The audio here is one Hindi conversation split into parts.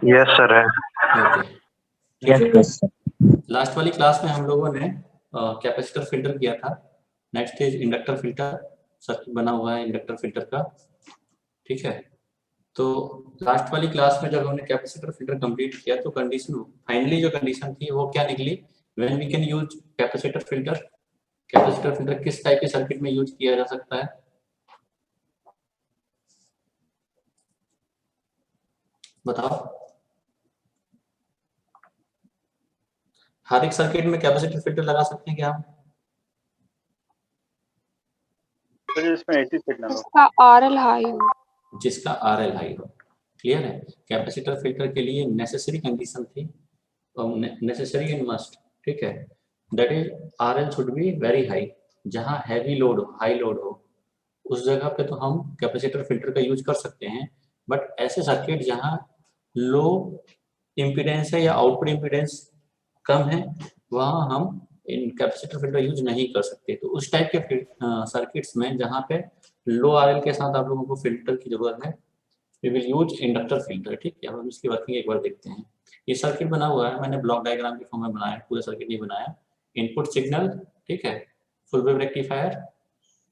यस सर है। ओके ठीक है। Yes sir. लास्ट वाली क्लास में हम लोगों ने कैपेसिटर फिल्टर किया था। Next is inductor filter, circuit बना हुआ है इंडक्टर फिल्टर का। ठीक है, तो लास्ट वाली क्लास में जब हमने कैपेसिटर फिल्टर कंप्लीट किया तो कंडीशन फाइनली जो कंडीशन थी वो क्या निकली, when we can use capacitor filter. Capacitor filter किस टाइप के सर्किट में यूज किया जा सकता है, बताओ। हर एक सर्किट में कैपेसिटर फिल्टर लगा सकते हैं क्या हम? जिसमें एसी सिग्नल हो, जिसका आरएल हाई हो, जिसका आरएल हाई हो। क्लियर है, कैपेसिटर फिल्टर के लिए नेसेसरी कंडीशन थी, नेसेसरी एंड मस्ट। ठीक है, that is RL should be very high. जहां हैवी लोड हो, हाई लोड हो, उस जगह पे तो हम कैपेसिटर फिल्टर का यूज कर सकते हैं। बट ऐसे सर्किट जहां लो इम्पीडेंस है या आउटपुट इम्पीडेंस कम है, वहां हम इन कैपेसिटर फिल्टर यूज नहीं कर सकते। तो उस टाइप के सर्किट्स में जहां पे लो आरएल के साथ आप लोगों को फिल्टर की जरूरत है, we will use inductor filter. ठीक है, अब हम इसकी वर्किंग एक बार देखते हैं। ये सर्किट बना हुआ है, मैंने ब्लॉक डायग्राम के फॉर्म में बनाया, पूरा सर्किट नहीं बनाया। इनपुट सिग्नल, ठीक है, फुल वेव रेक्टिफायर।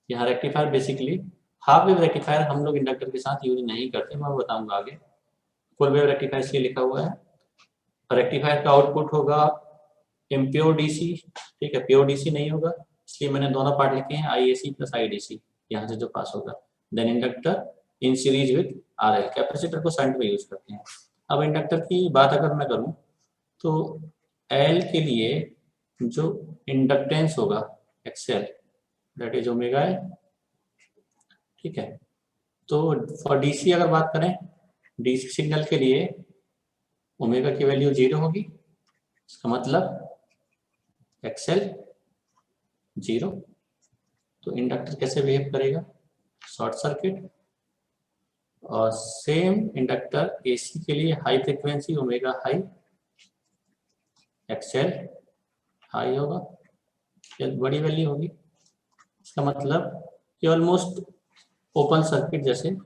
यहाँ rectifier basically half wave rectifier हम लोग इंडक्टर के साथ यूज नहीं करते, मैं बताऊंगा आगे। फुल वेव रेक्टिफायर इसलिए लिखा हुआ है। रेक्टिफायर का आउटपुट होगा इम्प्योर डीसी, ठीक है, प्योर डीसी नहीं होगा, इसलिए मैंने दोनों पार्ट लिखे हैं, आईएसी प्लस आईडीसी, यहाँ से जो पास होगा। Then inductor in series with RL, capacitor को शंट में यूज करते हैं। अब इंडक्टर की बात अगर मैं करूं तो एल के लिए जो इंडक्टेंस होगा XL, that is omega L. ठीक है, तो फॉर डीसी अगर बात करें, डीसी सिग्नल के लिए ओमेगा की वैल्यू 0 होगी, इसका मतलब एक्सएल 0। तो इंडक्टर कैसे बिहेव करेगा, शॉर्ट सर्किट। और सेम इंडक्टर एसी के लिए high frequency omega high, XL high होगा, ये बड़ी वैल्यू होगी। इसका मतलब कि ऑलमोस्ट ओपन सर्किट जैसे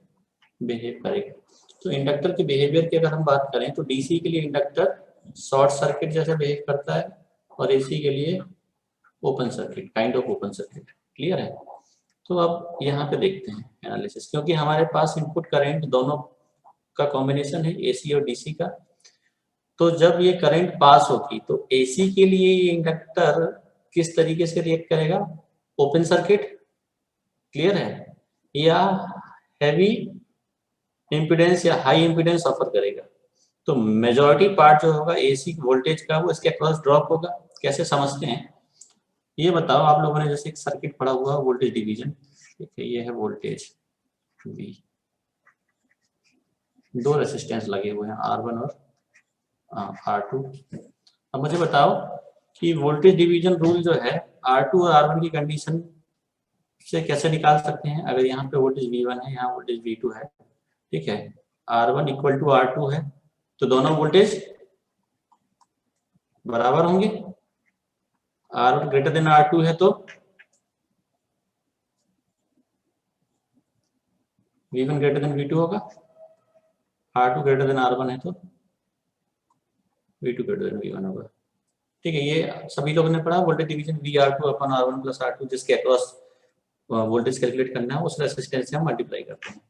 बिहेव करेगा। तो इंडक्टर के बिहेवियर की अगर हम बात करें तो डीसी के लिए इंडक्टर शॉर्ट सर्किट जैसे बिहेव करता है और एसी के लिए open circuit, kind of open circuit. Clear है, तो अब यहाँ पे देखते हैं एनालिसिस, क्योंकि हमारे पास इनपुट करंट दोनों का कॉम्बिनेशन है, एसी और डीसी का। तो जब ये करंट पास होगी तो एसी के लिए ये इंडक्टर किस तरीके से रिएक्ट करेगा, ओपन सर्किट, क्लियर है, या हैवी इंपीडेंस या हाई इंपीडेंस ऑफर करेगा। तो मेजॉरिटी पार्ट जो होगा एसी वोल्टेज का वो इसके अक्रॉस ड्रॉप होगा। कैसे समझते हैं ये बताओ। आप लोगों ने जैसे एक सर्किट पढ़ा हुआ वोल्टेज डिवीजन, ठीक है, ये है वोल्टेज V, दो रेसिस्टेंस लगे हुए हैं R1 और R2। अब मुझे बताओ कि वोल्टेज डिवीजन रूल जो है R2 और R1 की कंडीशन से कैसे निकाल सकते हैं। अगर यहाँ पे वोल्टेज V1 है, यहाँ वोल्टेज V2 है, ठीक है, R1 इक्वल टू R2 है, तो दोनों वोल्टेज बराबर होंगे। R1 ग्रेटर देन R2 है तो V1 ग्रेटर देन V2 होगा, R2 ग्रेटर देन R1 है तो V2 ग्रेटर देन V1 होगा। ठीक है, ये सभी लोगों ने पढ़ा वोल्टेज डिवीजन VR2 अपन R1 प्लस R2, जिसके अक्रॉस वोल्टेज कैलकुलेट करना है, उस रेसिस्टेंस से हम मल्टीप्लाई करते हैं।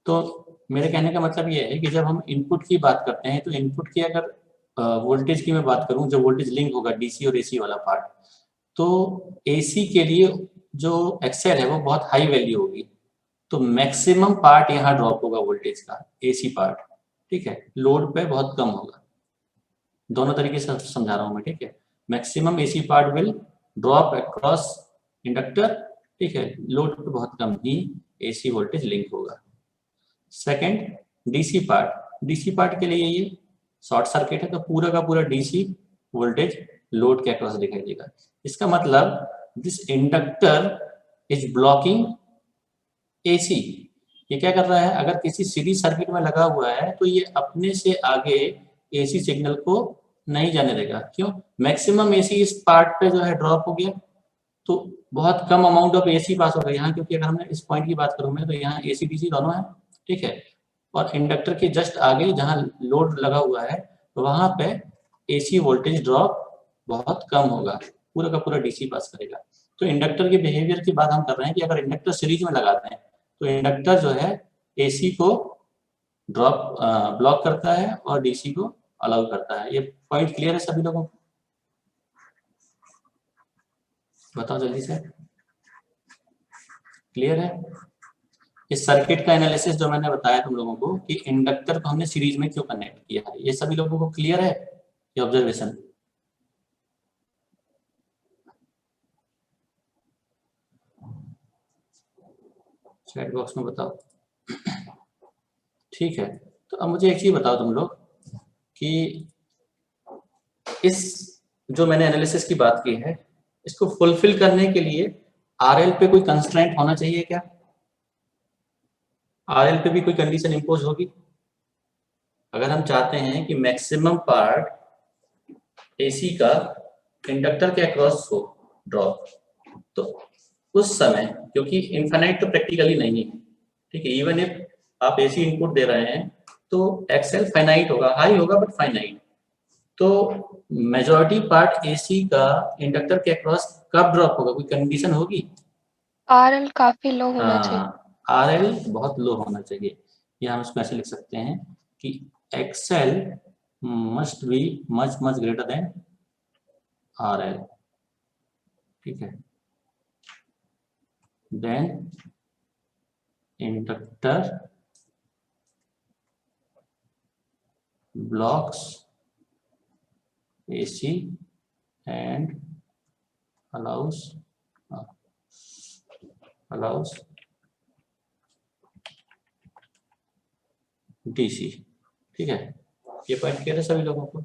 तो मेरे कहने का मतलब ये है कि जब हम इनपुट की बात करते हैं तो इनपुट की अगर वोल्टेज की मैं बात करूं, जो वोल्टेज लिंक होगा डीसी और एसी वाला पार्ट, तो एसी के लिए जो एक्सएल है वो बहुत हाई वैल्यू होगी, तो मैक्सिमम पार्ट यहाँ ड्रॉप होगा वोल्टेज का, एसी पार्ट, ठीक है, लोड पे बहुत कम होगा। दोनों तरीके से समझा रहा हूँ मैं, ठीक है। Maximum AC part will drop across inductor, ठीक है, लोड पे बहुत कम ही एसी वोल्टेज लिंक होगा। सेकंड, डीसी पार्ट के लिए ये शॉर्ट सर्किट है, तो पूरा का पूरा डीसी वोल्टेज लोड के अक्रॉस दिखाई देगा। इसका मतलब this inductor is blocking AC. ये क्या कर रहा है, अगर किसी सीरीज सर्किट में लगा हुआ है तो ये अपने से आगे एसी सिग्नल को नहीं जाने देगा। क्यों, मैक्सिमम एसी इस पार्ट पे जो है ड्रॉप हो गया, तो बहुत कम अमाउंट ऑफ एसी पास होगा यहाँ, क्योंकि अगर मैं इस पॉइंट की बात करूं मैं तो यहाँ एसी डीसी दोनों है, ठीक है। और इंडक्टर के जस्ट आगे जहाँ लोड लगा हुआ है वहां पे एसी वोल्टेज ड्रॉप बहुत कम होगा, पूरा का पूरा डीसी पास करेगा। तो इंडक्टर के बिहेवियर की बात हम कर रहे हैं कि अगर इंडक्टर सीरीज में लगाते हैं तो इंडक्टर जो है एसी को ड्रॉप ब्लॉक करता है और डीसी को अलाउ करता है। ये पॉइंट क्लियर है सभी लोगों को? बताओ जल्दी से, क्लियर है? इस सर्किट का एनालिसिस जो मैंने बताया तुम लोगों को कि इंडक्टर को हमने सीरीज में क्यों कनेक्ट किया है, ये सभी लोगों को क्लियर है ये ऑब्जर्वेशन? चैट बॉक्स में बताओ। ठीक है, तो अब मुझे एक चीज बताओ तुम लोग कि इस जो मैंने एनालिसिस की बात की है इसको फुलफिल करने के लिए आरएल पे कोई कंस्ट्रेंट होना चाहिए क्या? आरएल पे भी कोई कंडीशन इंपोज होगी? अगर हम चाहते हैं कि मैक्सिमम पार्ट एसी का इंडक्टर के अक्रॉस हो ड्रॉप, तो उस समय, क्योंकि इनफाइनाइट तो प्रैक्टिकली नहीं है, ठीक है, इवन इफ आप एसी इनपुट दे रहे हैं तो एक्सेल फाइनाइट होगा, हाई होगा बट फाइनाइट। तो मेजॉरिटी पार्ट एसी का इंडक्टर के अक्रॉस कब ड्रॉप होगा, कोई कंडीशन होगी? आरएल काफी लो होना चाहिए। हाँ, आरएल बहुत लो होना चाहिए। या हम इसको ऐसे लिख सकते हैं कि XL must be much much greater than RL, ठीक है, then inductor blocks AC and allows DC, ठीक है। ये पॉइंट क्लियर है सभी लोगों को?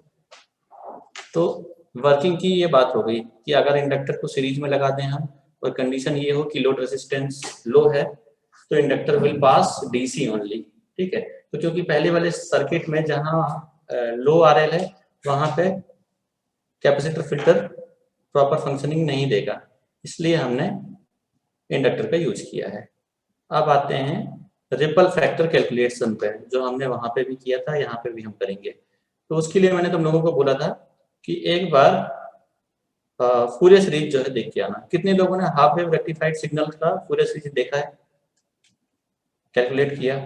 तो वर्किंग की ये बात हो गई कि अगर इंडक्टर को सीरीज में लगा दें हम और कंडीशन ये हो कि लोड रेजिस्टेंस लो है तो inductor will pass DC only, ठीक है। तो क्योंकि पहले वाले सर्किट में जहां लो आरएल है वहां पे कैपेसिटर फिल्टर प्रॉपर फंक्शनिंग नहीं देगा, इसलिए हमने इंडक्टर का यूज किया है। अब आते हैं रिपल फैक्टर कैलकुलेशन पे, जो हमने वहां पे भी किया था, यहाँ पे भी हम करेंगे। तो उसके लिए मैंने तुम लोगों को बोला था कि एक बार फूरियर सीरीज जो है देख के आना। कितने लोगों ने हाफ वेव रेक्टिफाइड सिग्नल का फूरियर सीरीज देखा है, कैलकुलेट किया?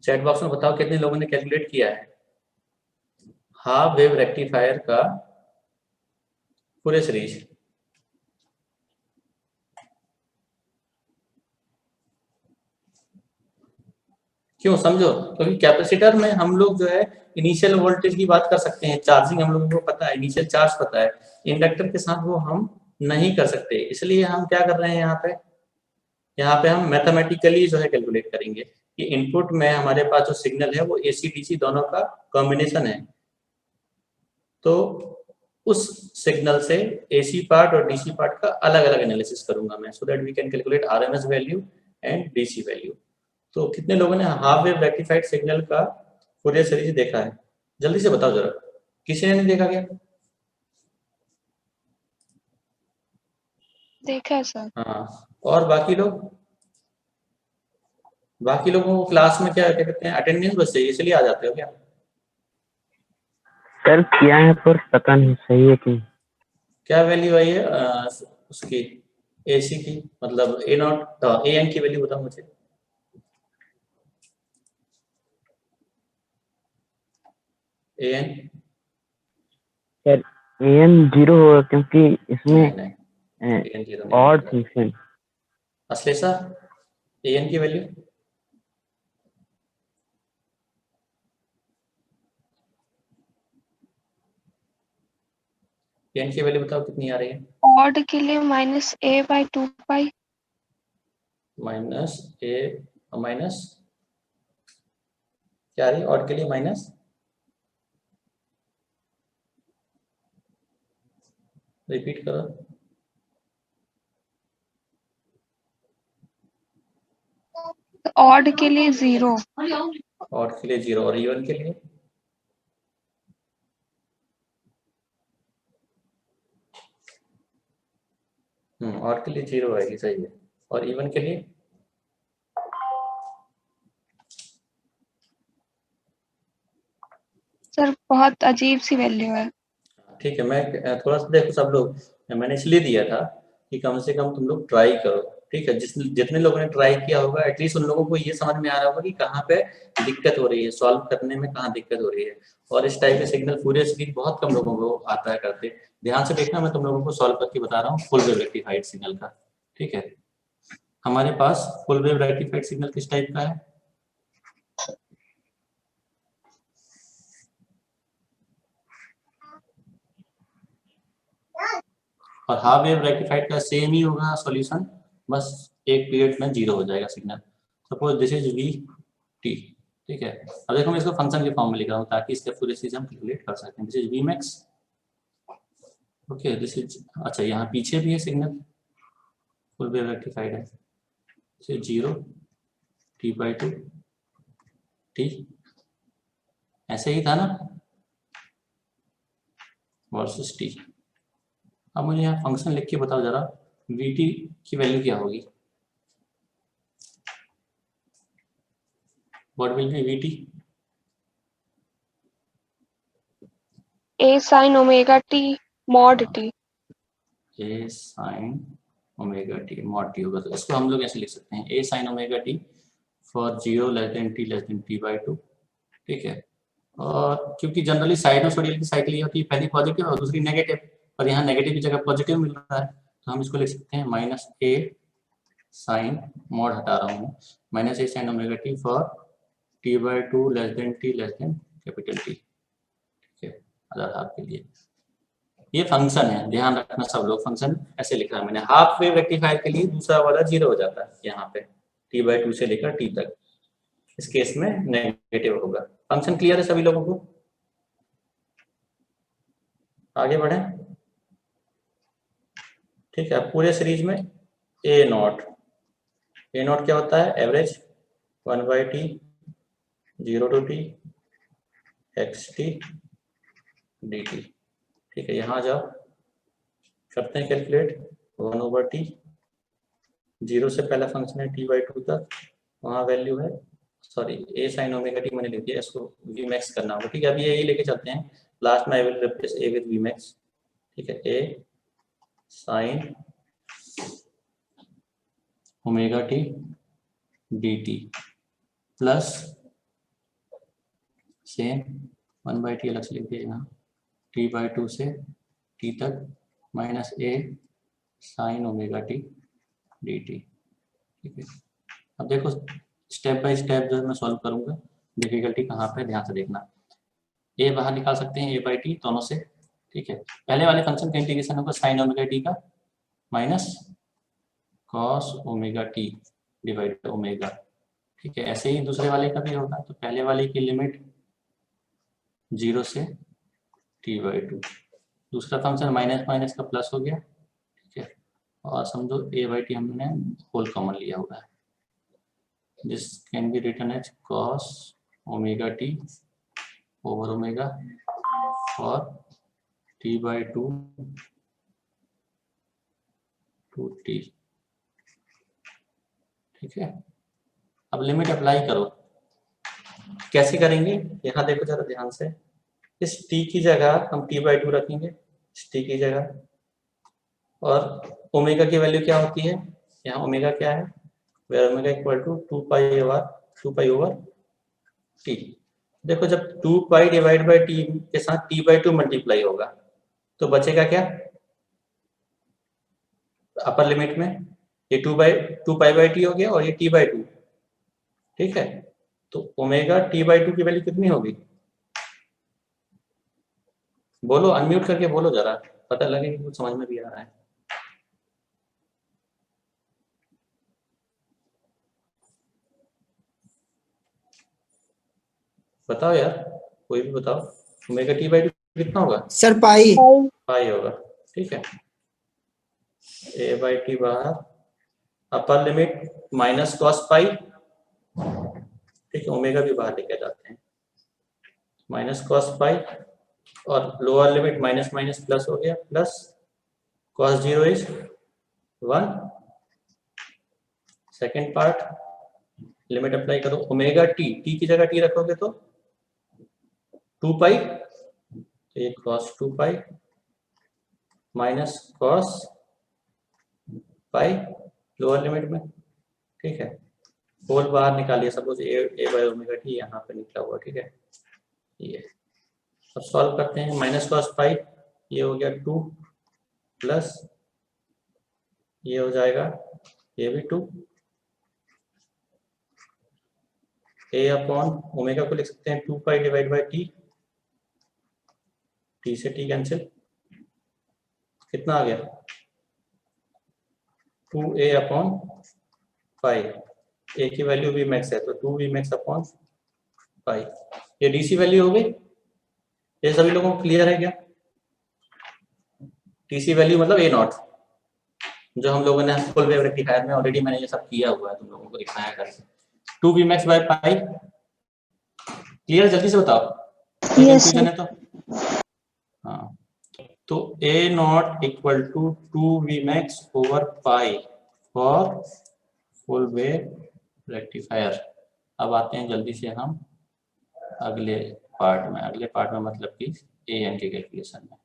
चैट बॉक्स में बताओ कितने लोगों ने कैलकुलेट किया है हाफ वेव रेक्टिफायर का फूरियर सीरीज? क्यों समझो, क्योंकि कैपेसिटर में हम लोग जो है इनिशियल वोल्टेज की बात कर सकते हैं, चार्जिंग हम लोगों को पता है, इनिशियल चार्ज पता है। इंडक्टर के साथ वो हम नहीं कर सकते, इसलिए हम क्या कर रहे हैं यहाँ पे हम मैथमेटिकली जो है कैलकुलेट करेंगे कि इनपुट में हमारे पास जो सिग्नल है वो एसी डीसी दोनों का कॉम्बिनेशन है। तो उस सिग्नल से एसी पार्ट और डीसी पार्ट का अलग अलग एनालिसिस करूंगा मैं, so that we can calculate RMS value and DC value. तो कितने लोगों ने हाफ वेव रेक्टिफाइड सिग्नल का फूरियर सीरीज देखा है? जल्दी से बताओ जरा, किसी ने नहीं देखा क्या? देखा है सर। हाँ, और बाकी लोगों को क्लास में क्या क्या कहते हैं, अटेंडेंस बस चाहिए इसलिए आ जाते हो क्या? सर किया है पर पता नहीं सही है कि क्या वैल्यू आई है उसकी एसी की, मतलब ए नॉट ए एन की वैल्यू बताओ मुझे। ए एन सर एन 0 होगा क्योंकि इसमें ए एन जीरो और नहीं, फंक्शन अश्लेषा ए एन की वैल्यू एन की वैल्यू बताओ कितनी आ रही है? ऑड के लिए -a/2 माइनस ए माइनस क्या आ रही है ऑड के लिए? माइनस, रिपीट करो। ऑड के लिए 0। ऑड के लिए 0 और इवन के लिए? ऑड के लिए 0 आएगी, सही है। और इवन के लिए? सर बहुत अजीब सी वैल्यू है। ठीक है, मैं थोड़ा सा देखो सब लोग, मैंने इसलिए दिया था कि कम से कम तुम लोग ट्राई करो। ठीक है, जितने लोगों ने ट्राई किया होगा एटलीस्ट उन लोगों को ये समझ में आ रहा होगा कि कहाँ पे दिक्कत हो रही है, सॉल्व करने में कहाँ दिक्कत हो रही है। और इस टाइप के सिग्नल फूरियर सीरीज बहुत कम लोगों को आता है करते। ध्यान से देखना, मैं तुम लोगों को सॉल्व करके बता रहा हूँ फुल वेव रेक्टिफाइड सिग्नल का। ठीक है, हमारे पास फुल वेव रेक्टिफाइड सिग्नल किस टाइप का है? और हाफ वेव रेक्टिफाइड का सेम ही होगा सॉल्यूशन, बस एक पीरियड में 0 हो जाएगा signal. Suppose this is we T. ठीक है, अब देखो मैं इसको फंक्शन के फॉर्म में लिख रहा हूँ ताकि इसके पूरे चीज हम कैलकुलेट कर सकें। This is V max. Okay, this is, अच्छा यहाँ पीछे भी है सिग्नल, फुल वेव रेक्टिफाइड है। दिस इज 0 t/2 टी, ऐसे ही था ना, वर्सेस टी। अब मुझे यहाँ फंक्शन लिख के बताओ जरा, वी टी की वैल्यू क्या होगी? What will be v t? A sine omega t mod t. A sine omega t mod t होगा, तो इसको हम लोग ऐसे लिख सकते हैं, a sine omega t for 0 less than t less than t/2। ठीक है, और क्योंकि जनरली साइनोसॉइडल की साइकिल ये होती है, पहली पॉजिटिव और दूसरी नेगेटिव, और यहाँ नेगेटिव की जगह पॉजिटिव मिल रहा है, तो हम इसको लिख सकते हैं माइनस ए साइन, मॉड हटा रहा हूँ, minus a sine omega t for t/2 less than t less then capital T. ठीक है, अदर हाफ के लिए ये फंक्शन है, ध्यान रखना सब लोग, फंक्शन ऐसे लिखा है मैंने। हाफ वेव रेक्टिफायर के लिए दूसरा वाला 0 हो जाता है यहाँ पे, t/2 से लेकर t तक, इस केस में नेगेटिव होगा। फंक्शन क्लियर है सभी लोगों को? आगे बढ़े। ठीक है, पूरे सीरीज में ए नॉट क्या होता है? Average 1/t 0 to t xt dt। ठीक है, यहाँ जाओ, करते हैं कैलकुलेट। 1/t, 0 से पहला फंक्शन है t/2 तक, वहाँ वैल्यू है, सॉरी ए साइन ओमेगा टी मैंने लिख दिया, इसको वी मैक्स करना होगा। ठीक है, अभी यही लेके चलते हैं, लास्ट में I will replace A with we max. ठीक है, a sine omega T D T plus same 1/t अलग से लिख दिया यहाँ, t/2 से t तक minus a sine omega T D t. ठीक है, अब देखो स्टेप बाय स्टेप जो मैं सॉल्व करूंगा, डिफिकल्टी कहाँ पे ध्यान से देखना। ए बाहर निकाल सकते हैं a/t दोनों से। ठीक है, पहले वाले फंक्शन का इंटीग्रेशन होगा साइन ओमेगा टी का minus cos omega t divide omega. ठीक है, ऐसे ही दूसरे वाले का भी होगा, तो पहले वाले की लिमिट 0 से t/2, दूसरा फंक्शन माइनस माइनस का प्लस हो गया। ठीक है, और समझो a/t हमने होल कॉमन लिया हुआ है, this can be written as cos omega T over omega और t/2 टू टी। ठीक है, अब लिमिट अप्लाई करो, कैसे करेंगे यहाँ देखो जरा ध्यान से। इस t की जगह हम t/2 रखेंगे, इस t की जगह, और ओमेगा की वैल्यू क्या होती है? यहाँ ओमेगा क्या है? Where omega equal to 2 over T. देखो जब 2 डिवाइड बाई टी के साथ t/2 मल्टीप्लाई होगा तो बचेगा क्या अपर लिमिट में? ये 2 पाई बाई टी हो गया और ये t/2। ठीक है, तो ओमेगा t/2 की वैल्यू कितनी होगी? बोलो, अनम्यूट करके बोलो जरा, पता लगे कि कुछ समझ में भी आ रहा है। बताओ यार, कोई भी बताओ, ओमेगा t/2 कितना होगा? सर पाई पाई होगा। ठीक है, a/t बाहर, upper limit minus cos pi. ठीक है, ओमेगा भी बाहर लेके जाते हैं, माइनस कॉस पाई, और lower limit minus minus plus हो गया, plus cos 0 is 1। Second part, limit apply करो, ओमेगा टी की जगह टी रखोगे तो 2 पाई, तो ये cos 2 पाई माइनस cos पाई लोअर लिमिट में, ठीक है, होल बाहर निकालिए, suppose a bye omega T यहाँ पे निकला हुआ, ठीक है, ये अब सॉल्व करते हैं। माइनस cos पाई ये हो गया 2 प्लस ये हो जाएगा ये भी 2, a अपॉन ओमेगा को लिख सकते हैं 2 pi divide by T, T से टी कैंसिल, कितना आ गया 2a अपॉन पाई, a की वैल्यू वी मैक्स है तो 2 वी मैक्स अपॉन पाई, ये डीसी वैल्यू हो गई। ये सभी लोगों को क्लियर है क्या? टीसी वैल्यू मतलब a नॉट, जो हम लोगों ने फुल वेव रेक्टिफायर में ऑलरेडी मैंने ये सब किया हुआ है, तुम लोगों को दिखाया करके 2 V max by pi. Clear, जल्दी से बताओ, कंफ्यूजन है तो हाँ, तो a not equal to 2 V max over pi for full wave rectifier. अब आते हैं जल्दी से हम अगले पार्ट में मतलब कि an के कैलकुलेशन में।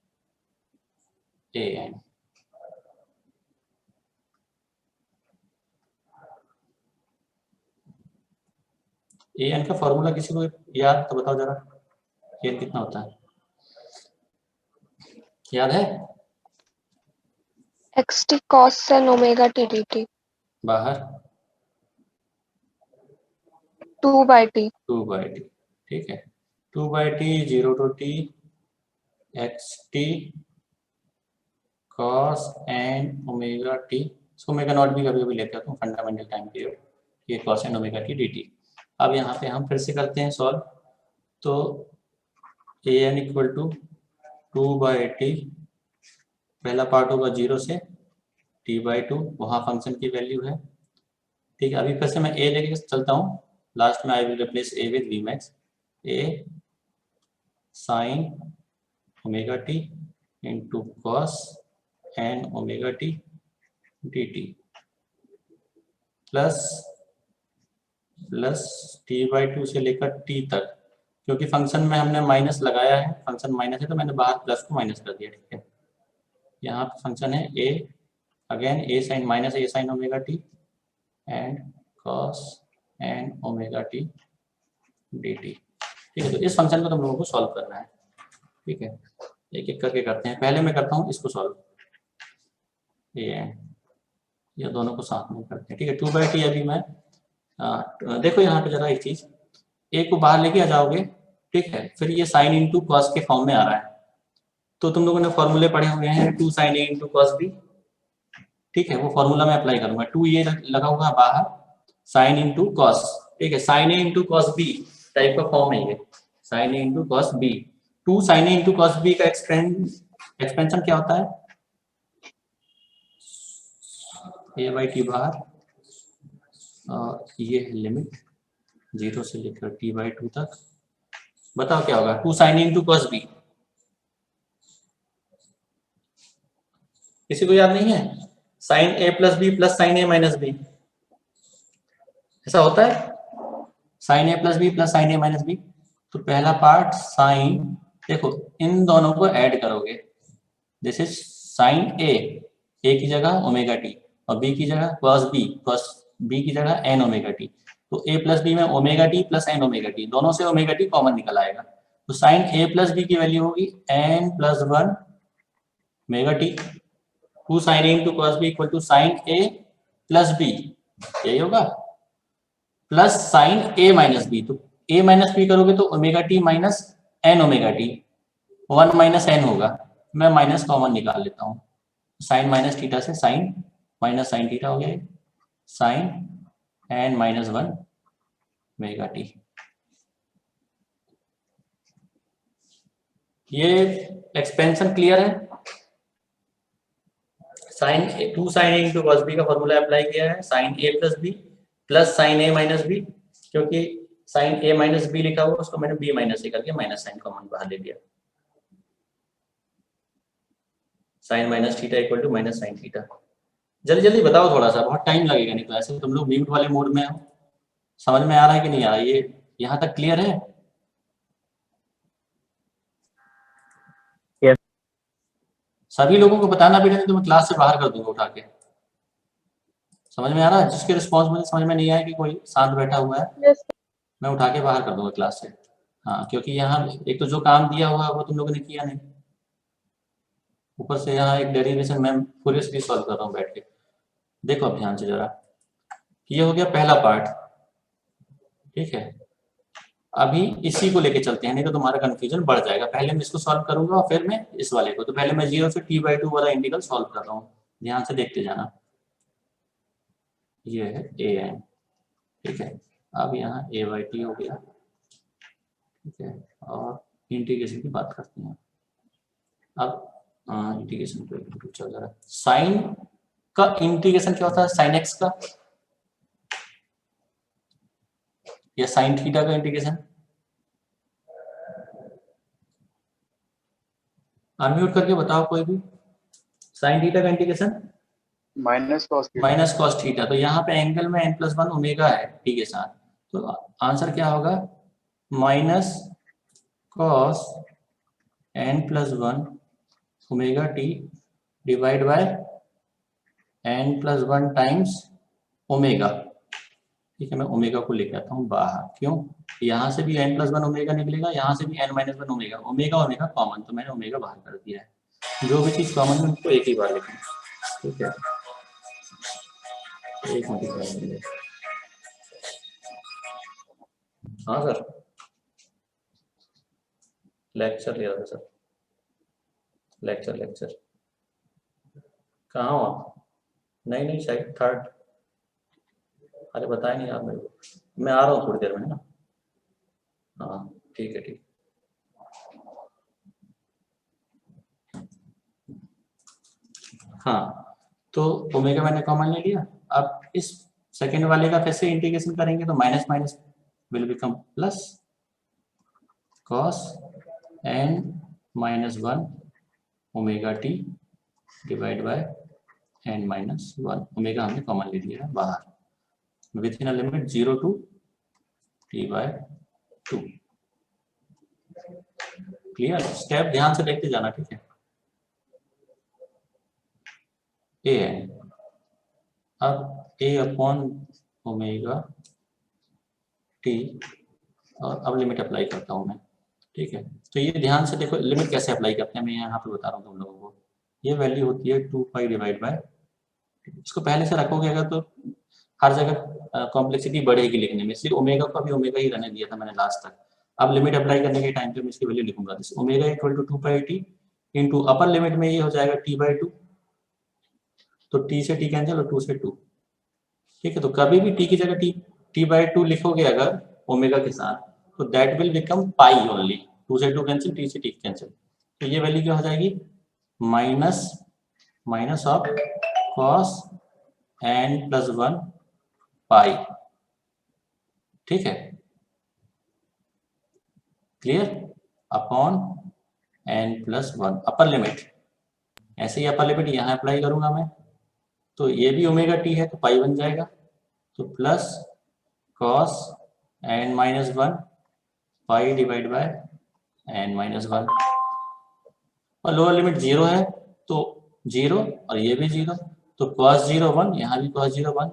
an का फॉर्मूला किसी को याद तो बताओ जरा, an कितना होता है, याद है? xt cos sin omega t dt बाहर 2 by t, ठीक है, 2 by T 0 to T X T cos N omega T, इसको ओमेगा नॉट भी कभी कभी लेते हो तुम, फंडामेंटल टाइम पीरियड, ये cos N omega T D T. अब यहाँ पे हम फिर से करते हैं सॉल्व, तो a n equal to 2 by t, पहला पार्ट होगा 0 से टी बाई 2, वहाँ फंक्शन की वैल्यू है, ठीक है। अभी फिर से मैं ए लेके चलता हूँ, लास्ट में I will replace A with we max, A sine omega T into cos N omega T D T plus T by 2 से लेकर टी तक, क्योंकि फंक्शन में हमने माइनस लगाया है, फंक्शन माइनस है तो मैंने बाहर प्लस को माइनस कर दिया, ठीक है। यहाँ पे फंक्शन है a, again a sine minus a sine omega t and cos N omega T D t, ठीक है। तो इस फंक्शन को तुम लोगों को सॉल्व करना है, ठीक है, एक एक करके करते हैं। पहले मैं करता हूँ इसको सॉल्व, ये दोनों को साथ में करते हैं, ठीक है। 2 बाई टी अभी मैं देखो यहाँ पे जरा एक चीज, ए को बाहर लेके आ जाओगे, ठीक है, फिर ये साइन इंटू कॉस के फॉर्म में आ रहा है, तो तुम लोगों ने फॉर्मूले पढ़े हुए हैं 2 sine A into cos B, ठीक है, वो फॉर्मूला मैं अप्लाई करूंगा। 2 ये लगा हुआ बाहर, साइन इंटू कॉस, ठीक है, sine A into cos B type का फॉर्म है ये, sign A into cos B. 2 sine A into cos B का एक्सपेंशन क्या होता है, ए बाई टी बाहर, ये है लिमिट 0 से लेकर टी बाई 2 तक, बताओ क्या होगा 2 sine A into cos B, किसी को याद नहीं है? Sine A plus B plus sine A minus B, ऐसा होता है, sine A plus B plus sine A minus B. तो पहला पार्ट साइन, देखो इन दोनों को ऐड करोगे, दिस इज साइन ए की जगह ओमेगा टी और बी की जगह कॉस बी की जगह एन ओमेगा टी, तो ए प्लस बी में omega T plus N omega T, दोनों से ओमेगा टी कॉमन निकल आएगा, तो साइन ए प्लस बी की वैल्यू होगी N plus 1 omega T. 2 sine A into cos B equal to sine A plus B, यही होगा, plus sine A minus B, तो ए माइनस बी करोगे तो omega T minus N omega T, 1 minus N होगा, मैं माइनस कॉमन निकाल लेता हूँ, साइन माइनस थीटा से साइन माइनस साइन थीटा हो गया, sine N minus 1 omega T. ये एक्सपेंशन क्लियर है? Sine 2 sine A into cos B का फॉर्मूला अप्लाई किया है, sine A plus B plus sine A minus B, क्योंकि साइन ए माइनस बी लिखा हुआ उसको मैंने बी माइनस ए करके माइनस साइन कॉमन बाहर ले लिया, sine minus theta equal to minus sine theta. जल्दी जल्दी बताओ, थोड़ा सा, बहुत टाइम लगेगा, नहीं तो ऐसे तुम लोग म्यूट वाले मोड में हो, समझ में आ रहा है कि नहीं आ रहा है? ये यहाँ तक क्लियर है? सभी लोगों को बताना भी नहीं तो मैं क्लास से बाहर कर दूंगा उठा के। समझ में आ रहा है? जिसके रिस्पॉन्स मुझे समझ में नहीं आया कि कोई शांत बैठा हुआ है, यस मैं उठा के बाहर कर दूंगा क्लास से। हाँ, क्योंकि यहाँ एक तो जो काम दिया हुआ है वो तुम लोगों ने किया नहीं, ऊपर से यहाँ एक डेरिवेशन मैं पूरे सीरीज सॉल्व कर रहा हूँ बैठ के। देखो अब ध्यान से जरा, ये हो गया पहला पार्ट, ठीक है। अभी इसी को लेके चलते हैं, नहीं तो तुम्हारा कंफ्यूजन बढ़ जाएगा। पहले मैं इसको सॉल्व करूंगा और फिर मैं इस वाले को। तो पहले मैं 0 से t/2 वाला इंटीग्रल सॉल्व कर रहा हूँ, ध्यान से देखते जाना। ये है an, ठीक है। अब यहाँ a/t हो गया, ठीक है। और इंटीग्रेशन की बात करते हैं अब। इंटीग्रेशन पे चल रहा है, साइन का इंटीग्रेशन क्या होता है? साइन x का या साइन थीटा का इंटीग्रेशन? अनम्यूट करके बताओ कोई भी। साइन थीटा का इंटीग्रेशन माइनस कॉस थीटा। तो यहाँ पे एंगल में n+1 ओमेगा है t के साथ, तो आंसर क्या होगा? Minus cos n+1 omega t divide by n+1 times omega, ठीक है। मैं ओमेगा को लेके आता हूँ बाहर, क्यों? यहाँ से भी n+1 ओमेगा निकलेगा, यहाँ से भी n-1 ओमेगा, ओमेगा कॉमन, तो मैंने ओमेगा बाहर कर दिया है। जो भी चीज़ कॉमन है उनको एक ही बार लिखें, ठीक है। एक मिनट, हाँ सर, लेक्चर ले रहा था सर, लेक्चर कहाँ हो आप? नहीं शायद थर्ड। अरे बताया नहीं आप मेरे को, मैं आ रहा हूँ थोड़ी देर में, है ना? हाँ ठीक है, ठीक। हाँ, तो ओमेगा मैंने कॉमन ले लिया। अब इस सेकेंड वाले का फिर से इंटीग्रेशन करेंगे तो minus minus will become plus cos n-1 omega t divide by n-1। Omega हमने कॉमन ले लिया है बाहर, with in a limit 0 to t/2। Clear? Step ध्यान से देखते जाना, ठीक है। a है, अब a/ओमेगा t, और अब लिमिट अप्लाई करता हूँ मैं, ठीक है। तो ये ध्यान से देखो लिमिट कैसे अप्लाई करते हैं, मैं यहाँ पे बता रहा हूँ तुम लोगों को। ये वैल्यू होती है 2π डिवाइड बाय, इसको पहले से रखोगे अगर तो हर जगह कॉम्प्लेक्सिटी बढ़ेगी लिखने में, इसलिए ओमेगा को भी ओमेगा ही रहने दिया था मैंने लास्ट तक। अब लिमिट अप्लाई करने के टाइम पे मैं इसकी वैल्यू लिखूंगा, omega equal to 2πt into upper limit में ये हो जाएगा t/2, तो t से t कैंसिल और 2 से 2, ठीक है। तो कभी भी t की जगह t/2 लिखोगे अगर ओमेगा के साथ, तो that will become pi only, 2 से 2 कैंसिल, t से t कैंसिल। तो ये वैल्यू क्या हो जाएगी? माइनस ऑफ कॉस n+1 पाई, ठीक है। Clear? Upon n+1 upper limit, ऐसे ही अपर लिमिट यहाँ अप्लाई करूंगा मैं, तो ये भी ओमेगा टी है तो पाई बन जाएगा, तो plus cos n-1 pi divide by n-1, और लोअर लिमिट 0 है तो 0 और ये भी 0, तो cos 0 1, यहाँ भी cos 0 1,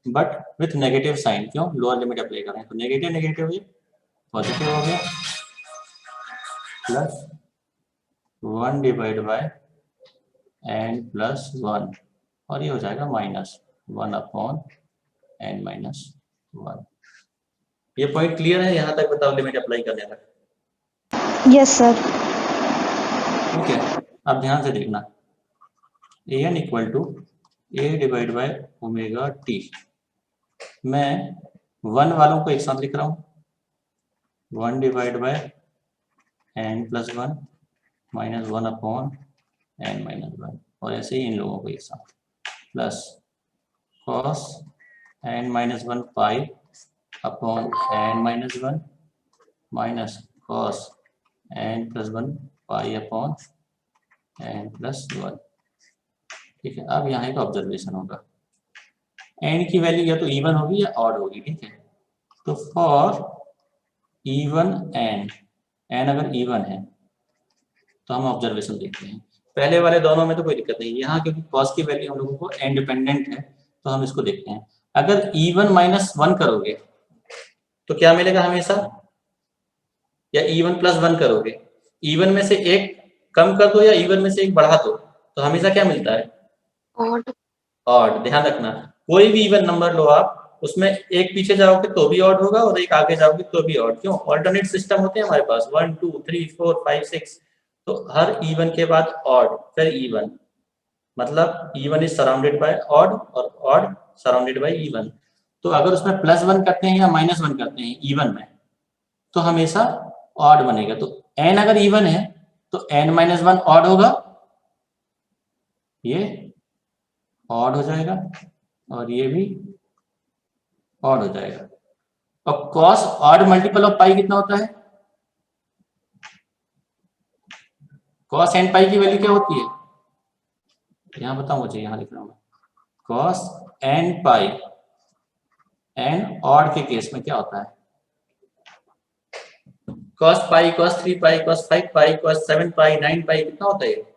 but with negative sign, क्यों? लोअर लिमिट अप्लाई करें तो नेगेटिव नेगेटिव ये पॉजिटिव हो गया, प्लस 1 डिवाइड बाय n+1, और ये हो जाएगा -1 अपॉन n-1। ये पॉइंट क्लियर है यहाँ तक? बताओ लिमिट अप्लाई करने तक। Yes sir. ठीक है, अब ध्यान से देखना, an equal to a divide by omega t. मैं 1 वालों को एक साथ लिख रहा हूँ, 1 divide bye n+1 -1 upon n-1, और ऐसे ही इन लोगों को एक साथ, plus cos n-1 pi upon n-1 minus cos n+1 pi upon n+1, ठीक है। अब यहाँ एक ऑब्जर्वेशन होगा, n की वैल्यू या तो इवन होगी या ऑड होगी, ठीक है। तो फॉर इवन n अगर इवन है तो हम ऑब्जर्वेशन देखते हैं, पहले वाले दोनों में तो कोई दिक्कत नहीं, यहाँ क्योंकि कॉस की वैल्यू हम लोगों को इंडिपेंडेंट है तो हम इसको देखते हैं। अगर E1 माइनस 1 करोगे तो क्या मिलेगा हमेशा, या E1 प्लस 1 करोगे, E1 में से एक कम कर दो या E1 में से एक बढ़ा दो तो हमेशा क्या मिलता है, ऑड। ध्यान रखना कोई भी इवन नंबर लो आप, उसमें एक पीछे जाओगे तो भी ऑड होगा और एक आगे जाओगे तो भी ऑड। क्यों, ऑल्टरनेट सिस्टम होते हैं हमारे पास 1 2 3 4 5 6, तो हर इवन के बाद ऑड फिर इवन, मतलब even is surrounded by odd और ऑड सराउंडेड बाय इवन। तो अगर उसमें प्लस 1 करते हैं या माइनस 1 करते हैं इवन में तो हमेशा ऑड बनेगा। तो n अगर इवन है तो n माइनस 1 ऑड होगा, ये ऑड हो जाएगा और ये भी ऑड हो जाएगा। और cos ऑड मल्टीपल ऑफ पाई कितना होता है, cos n पाई की वैल्यू क्या होती है, यहां बताऊं मुझे, यहां लिख रहा हूं cos n पाई, n ऑड के केस में क्या होता है, cos पाई, cos 3 पाई, cos 5 पाई, cos 7 पाई, 9 पाई, कितना होता है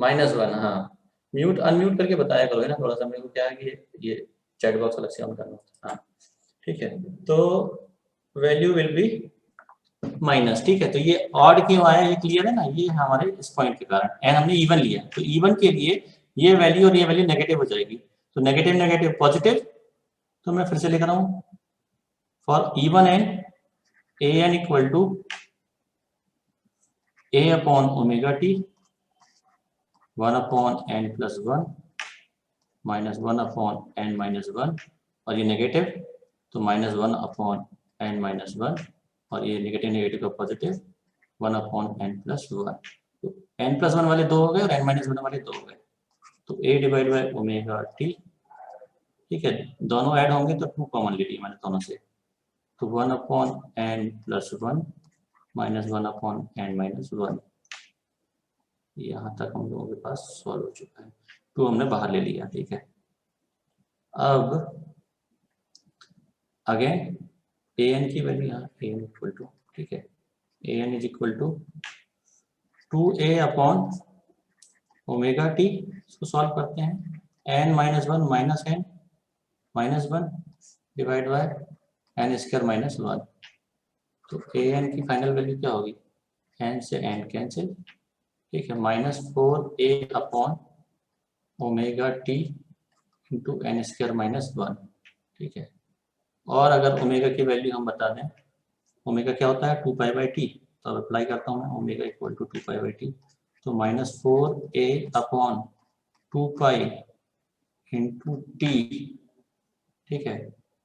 -1। हाँ, म्यूट अनम्यूट करके बताया करो है ना, थोड़ा सा मेरे को क्या है कि ये चैट बॉक्स अलग से ऑन करना होता है। हाँ ठीक है, तो वैल्यू विल बी माइनस। ठीक है, तो ये ऑड क्यों आया ये क्लियर है ना, ये हमारे इस पॉइंट के कारण। एंड हमने इवन लिया तो इवन के लिए ये वैल्यू और ये वैल्यू नेगेटिव हो जाएगी, तो नेगेटिव नेगेटिव पॉजिटिव। तो मैं फिर से लिख रहा हूं for even n a n equal to a upon omega T 1 upon n plus 1 minus 1 upon n minus 1, और ये नेगेटिव तो -1 अपॉन n माइनस 1, और ये नेगेटिव नेगेटिव का पॉजिटिव 1 अपॉन n प्लस 1। तो n प्लस 1 वाले 2 हो गए और n माइनस 1 वाले 2 हो गए, तो a divide by omega t. ठीक है, दोनों ऐड होंगे तो 2 कॉमन ले लिया मैंने दोनों से, तो 1 upon n plus 1 minus 1 upon n minus 1। यहाँ तक हम लोगों के पास सॉल्व हो चुका है, 2 हमने बाहर ले लिया। ठीक है, अब अगेन ए एन की वैल्यू यहाँ ए एन इक्वल टू, ठीक है, a n is equal to 2a upon omega T, इसको सॉल्व करते हैं, n minus 1 minus n minus 1 divide by n square minus 1। तो ए एन की फाइनल वैल्यू क्या होगी, n से n कैंसिल, ठीक है, -4a upon omega T into n square minus 1। ठीक है, और अगर ओमेगा की वैल्यू हम बता दें, ओमेगा क्या होता है 2 पाई बाई टी, तो अब अप्लाई करता हूँ मैं omega equal to 2 pi by t, तो -4a upon 2 pi into T. ठीक है,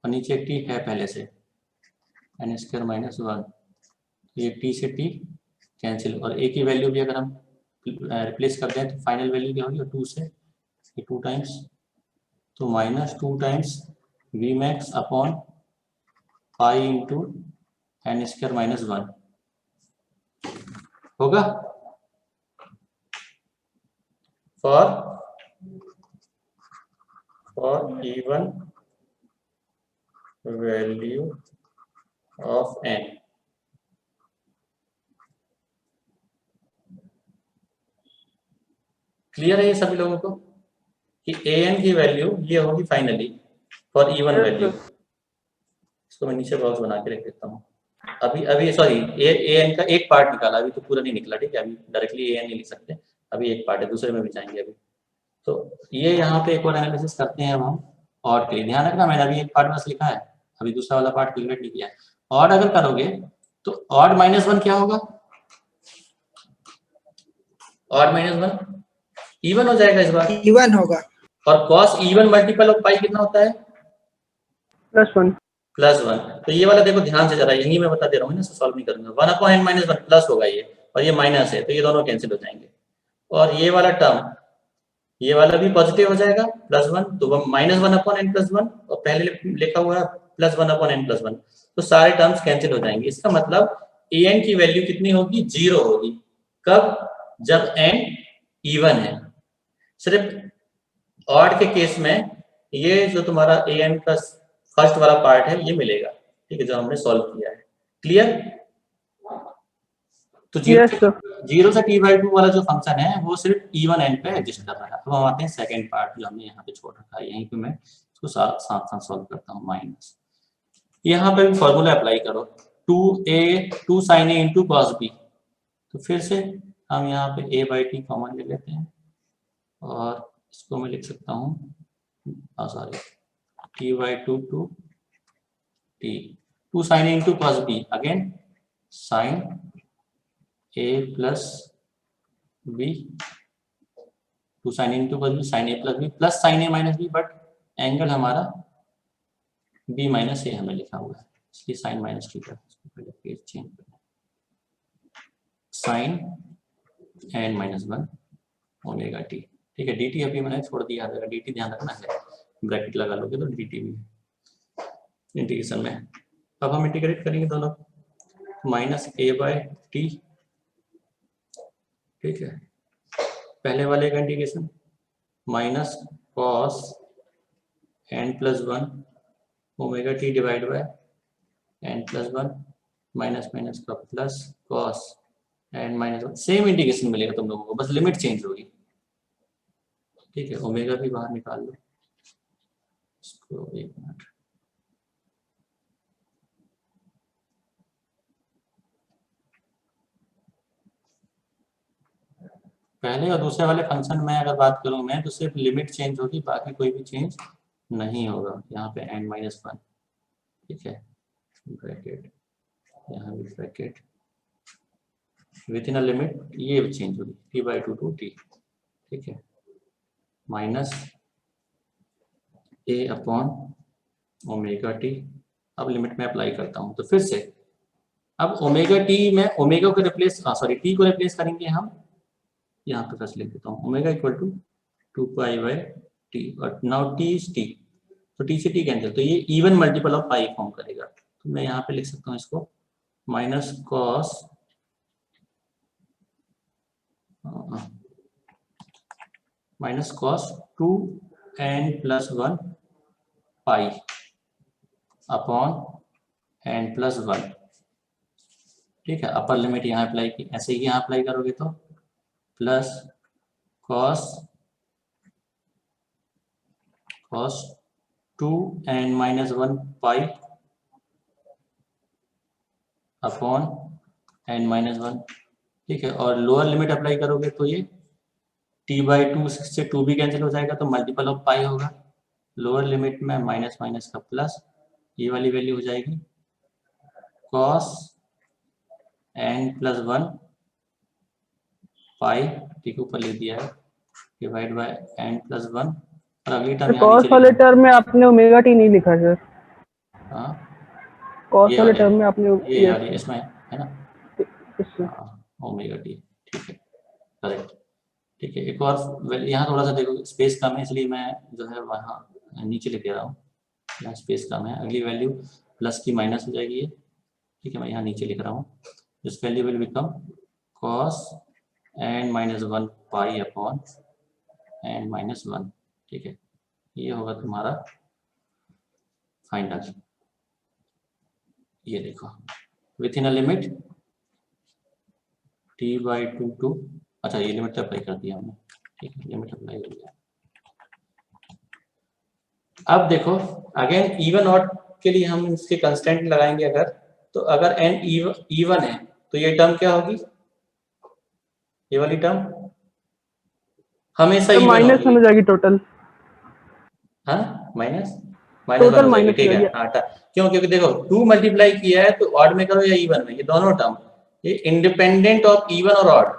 और नीचे एक टी है पहले से, एन स्क्वायर माइनस 1, ये टी से टी कैंसिल, और ए की वैल्यू भी अगर हम रिप्लेस कर दें तो फाइनल वैल्यू क्या होगी 2 से, ये 2 टाइम्स, तो -2 times v max upon pi into n square minus 1 होगा। For even value of n, clear है ये सभी लोगों को कि ए एन की वैल्यू ये होगी फाइनली फॉर इवन वैल्यू। इसको मैं नीचे बॉक्स बना के रख देता हूँ। अभी सॉरी, ए एन का एक पार्ट निकाला, अभी तो पूरा नहीं निकला। ठीक है, अभी डायरेक्टली ए एन नहीं लिख सकते, अभी एक पार्ट है, दूसरे में भी जाएंगे अभी। तो ये यहाँ पे एक और एनालिसिस करते हैं हम ऑड के लिए। ध्यान रखना मैंने अभी एक पार्ट बस लिखा है, अभी दूसरा वाला पार्ट कैलकुलेट नहीं किया है। ऑड अगर करोगे तो ऑड -1 क्या होगा, ऑड -1 इवन हो जाएगा इस बार, इवन होगा, और cos इवन मल्टीपल ऑफ पाई कितना होता है +1। तो ये वाला देखो ध्यान से जरा, यही मैं बता दे रहा हूँ ना, सॉल्व नहीं करूंगा। 1 अपॉन n माइनस 1 प्लस होगा ये, और ये माइनस है तो ये दोनों कैंसिल हो जाएंगे, और ये वाला टर्म ये वाला भी पॉजिटिव हो जाएगा +1, तो -1 अपॉन n प्लस 1, और पहले लिखा हुआ है +1 अपॉन n प्लस 1, तो सारे टर्म्स कैंसिल हो जाएंगे। इसका मतलब an की वैल्यू कितनी होगी, 0 होगी। कब, जब n इवन है। सिर्फ ऑड के केस में ये जो तुम्हारा an का फर्स्ट वाला पार्ट है ये मिलेगा। ठीक है, जो हमने सॉल्व किया है। क्लियर, तो यस सर। 0 से t/2 वाला जो फंक्शन है वो सिर्फ इवन एंड पे एग्जिस्ट कर रहा है। अब हम आते हैं सेकंड पार्ट जो हमने यहाँ पे छोड़ रखा है, यहीं पे मैं इसको साथ साथ सॉल्व करता हूँ। माइनस यहाँ पे भी फॉर्मूला अप्लाई करो, 2 sin a into cos b। तो फिर से हम यहाँ पे a/t कॉमन ले लेते हैं और इसको मैं लिख सकता हूँ, sorry, t/2 to t, 2 sin a into cos b, again sin a plus b, 2 sin a into cos b, sin a plus b plus sin a minus b, but angle हमारा b माइनस a हमें लिखा हुआ है, इसलिए साइन माइनस थीटा, पहले पेज चेंज करना, sine N minus 1 omega t. ठीक है, dt अभी मैंने छोड़ दिया है, dt ध्यान रखना है, ब्रैकेट लगा लोगे तो dt भी इंटीग्रेशन में। अब हम इंटीग्रेट करेंगे दोनों, माइनस a/t। ठीक है, पहले वाले का integration minus cos n plus 1 omega t divide by n plus 1 minus minus का plus cos n minus 1, same integration मिलेगा तुम लोगों को, बस लिमिट चेंज होगी। ठीक है, ओमेगा भी बाहर निकाल लो इसको, एक मिनट, पहले और दूसरे वाले फंक्शन में अगर बात करूं मैं तो सिर्फ लिमिट चेंज होगी, बाकी कोई भी चेंज नहीं होगा। यहाँ पे n माइनस 1, ठीक है, ब्रैकेट, यहाँ भी bracket, with in a limit ये चेंज होगी, t/2 टू t। ठीक है, minus a upon omega T. अब लिमिट में अप्लाई करता हूँ तो फिर से अब ओमेगा टी में ओमेगा को रिप्लेस, सॉरी टी को रिप्लेस करेंगे हम, यहाँ पे फर्स्ट लिख देता हूँ ओमेगा इक्वल टू 2π/t, और नाउ टी इज टी, तो टी से टी कैंसिल, तो ये even multiple of pi form करेगा। तो मैं यहाँ पे लिख सकता हूँ इसको minus cos minus cos 2n plus 1 pi upon n plus 1। ठीक है, अपर लिमिट यहाँ अप्लाई की, ऐसे ही यहाँ अप्लाई करोगे तो plus cos 2n minus 1 pi upon n minus 1। ठीक है, और लोअर लिमिट अप्लाई करोगे तो ये t/2 से 2 भी कैंसिल हो जाएगा तो मल्टीपल ऑफ पाई होगा। लोअर लिमिट में माइनस माइनस का प्लस, ये वाली वैल्यू हो जाएगी cos n प्लस 1 पाई, टी को ऊपर लिख दिया है, डिवाइड बाय n प्लस 1, और अगली टर्म यहाँ कॉस नीचे वाले लिखा है। टर्म में आपने ओमेगा टी नहीं लिखा सर, हाँ, कॉस ये वाले वाले, टर्म में आपने ये वाली इसमें है ना, इससे। हाँ, ओमेगा टी। ठीक है, करेक्ट। ठीक है, एक और यहाँ थोड़ा सा देखो स्पेस कम है, इसलिए मैं जो है वहाँ नीचे लिख दे रहा हूँ, यहाँ स्पेस कम है, अगली वैल्यू प्लस की माइनस हो जाएगी ये। ठीक है, मैं यहाँ नीचे लिख रहा हूँ, this value will become cos n minus 1 pi upon n minus 1। ठीक है, ये होगा तुम्हारा फाइनल। ये देखो within a limit t/2 to, अच्छा ये लिमिट अप्लाई कर दिया हमने। ठीक है, लिमिट अप्लाई हो गया। अब देखो अगेन इवन ऑड के लिए हम इसके कंस्टेंट लगाएंगे अगर, तो अगर n इवन है तो ये टर्म क्या होगी, ये वाली टर्म हमेशा तो इवन माइनस होगी। हो जाएगी टोटल, हाँ, माइनस माइनस टोटल हो जाएगी। माइनस ठीक है, हाँ, क्यों, क्योंकि देखो 2 मल्टीप्लाई किया है तो ऑड में करो या इवन में, ये दोनों टर्म ये इंडिपेंडेंट ऑफ इवन और ऑड,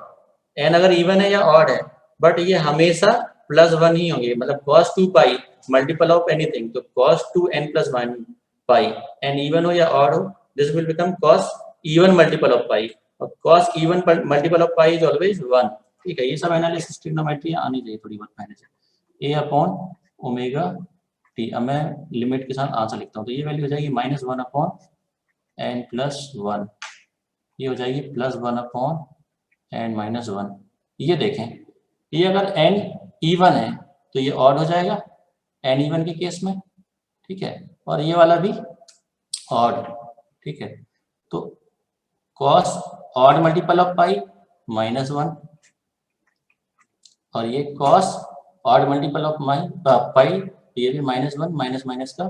एन अगर इवन है या ऑड है, बट ये हमेशा प्लस 1 ही होंगे, मतलब cos 2 pi multiple of anything, तो cos 2n plus 1 pi, n even हो या ऑड हो, this will become cos even multiple of pi, और cos even multiple of pi is always 1। ठीक है, ये सब एनालिसिस ट्रिग्नोमेट्री आनी चाहिए थोड़ी बहुत पहले से। a अपॉन ओमेगा टी, अब मैं लिमिट के साथ आंसर लिखता हूँ, तो ये वैल्यू हो जाएगी माइनस 1 अपॉन n प्लस 1, ये हो जाएगी प्लस 1 अपॉन n माइनस 1। ये देखें, ये अगर n इवन है तो ये ऑड हो जाएगा n इवन के केस में। ठीक है, और ये वाला भी ऑड। ठीक है, तो cos ऑड मल्टीपल ऑफ पाई -1, और ये कॉस ऑड मल्टीपल ऑफ पाई, ये भी -1 माइनस माइनस का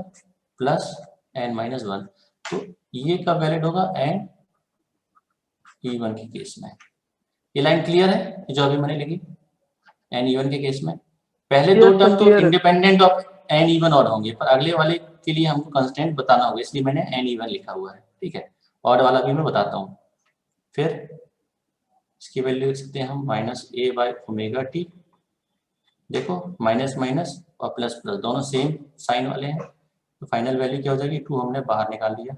प्लस n-1। तो ये कब वैलिड होगा? एंड इवन के केस में। ये लाइन क्लियर है जो अभी मैंने लिखी? एन इवन के केस में पहले दो Yes, टर्म sir, तो clear है। इंडिपेंडेंट ऑफ एन इवन और होंगे, पर अगले वाले के लिए हमको कंस्टेंट बताना होगा, इसलिए मैंने एन इवन लिखा हुआ है। ठीक है, ऑड वाला भी मैं बताता हूँ। फिर इसकी वैल्यू लिख सकते हैं हम -a/ωt। देखो माइनस माइनस और प्लस प्लस दोनों सेम साइन वाले हैं, तो फाइनल वैल्यू क्या हो जाएगी? 2 हमने बाहर निकाल लिया,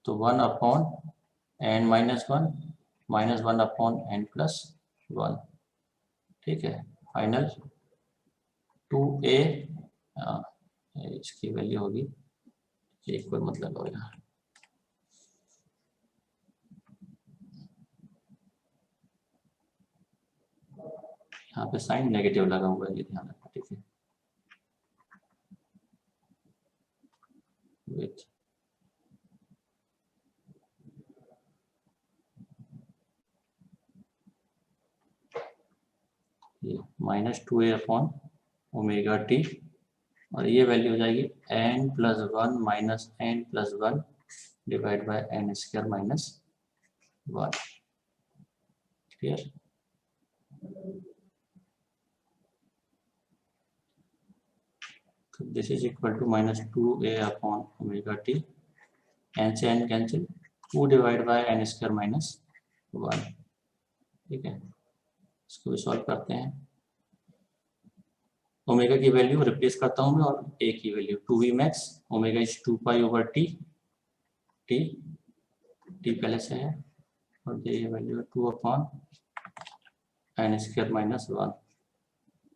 तो 1/n-1 -1/n+1। ठीक है, फाइनल 2a, इसकी वैल्यू होगी, एक कोई मतलब होगा, यहाँ पे साइन नेगेटिव लगा हुआ है, ये ध्यान रखना। ठीक है, विथ ये -2a/ωt, और ये वैल्यू हो जाएगी n+1 -n+1 divide by n² -1। Clear? This is equal to -2a/ωt, n से n cancel, 2 divide by n² -1। ठीक है, इसको भी सॉल्व करते हैं। ओमेगा की वैल्यू रिप्लेस करता हूँ मैं, और a की value 2vmax, omega is 2π/t, t पहले से है, और ये वैल्यू है 2/n² -1।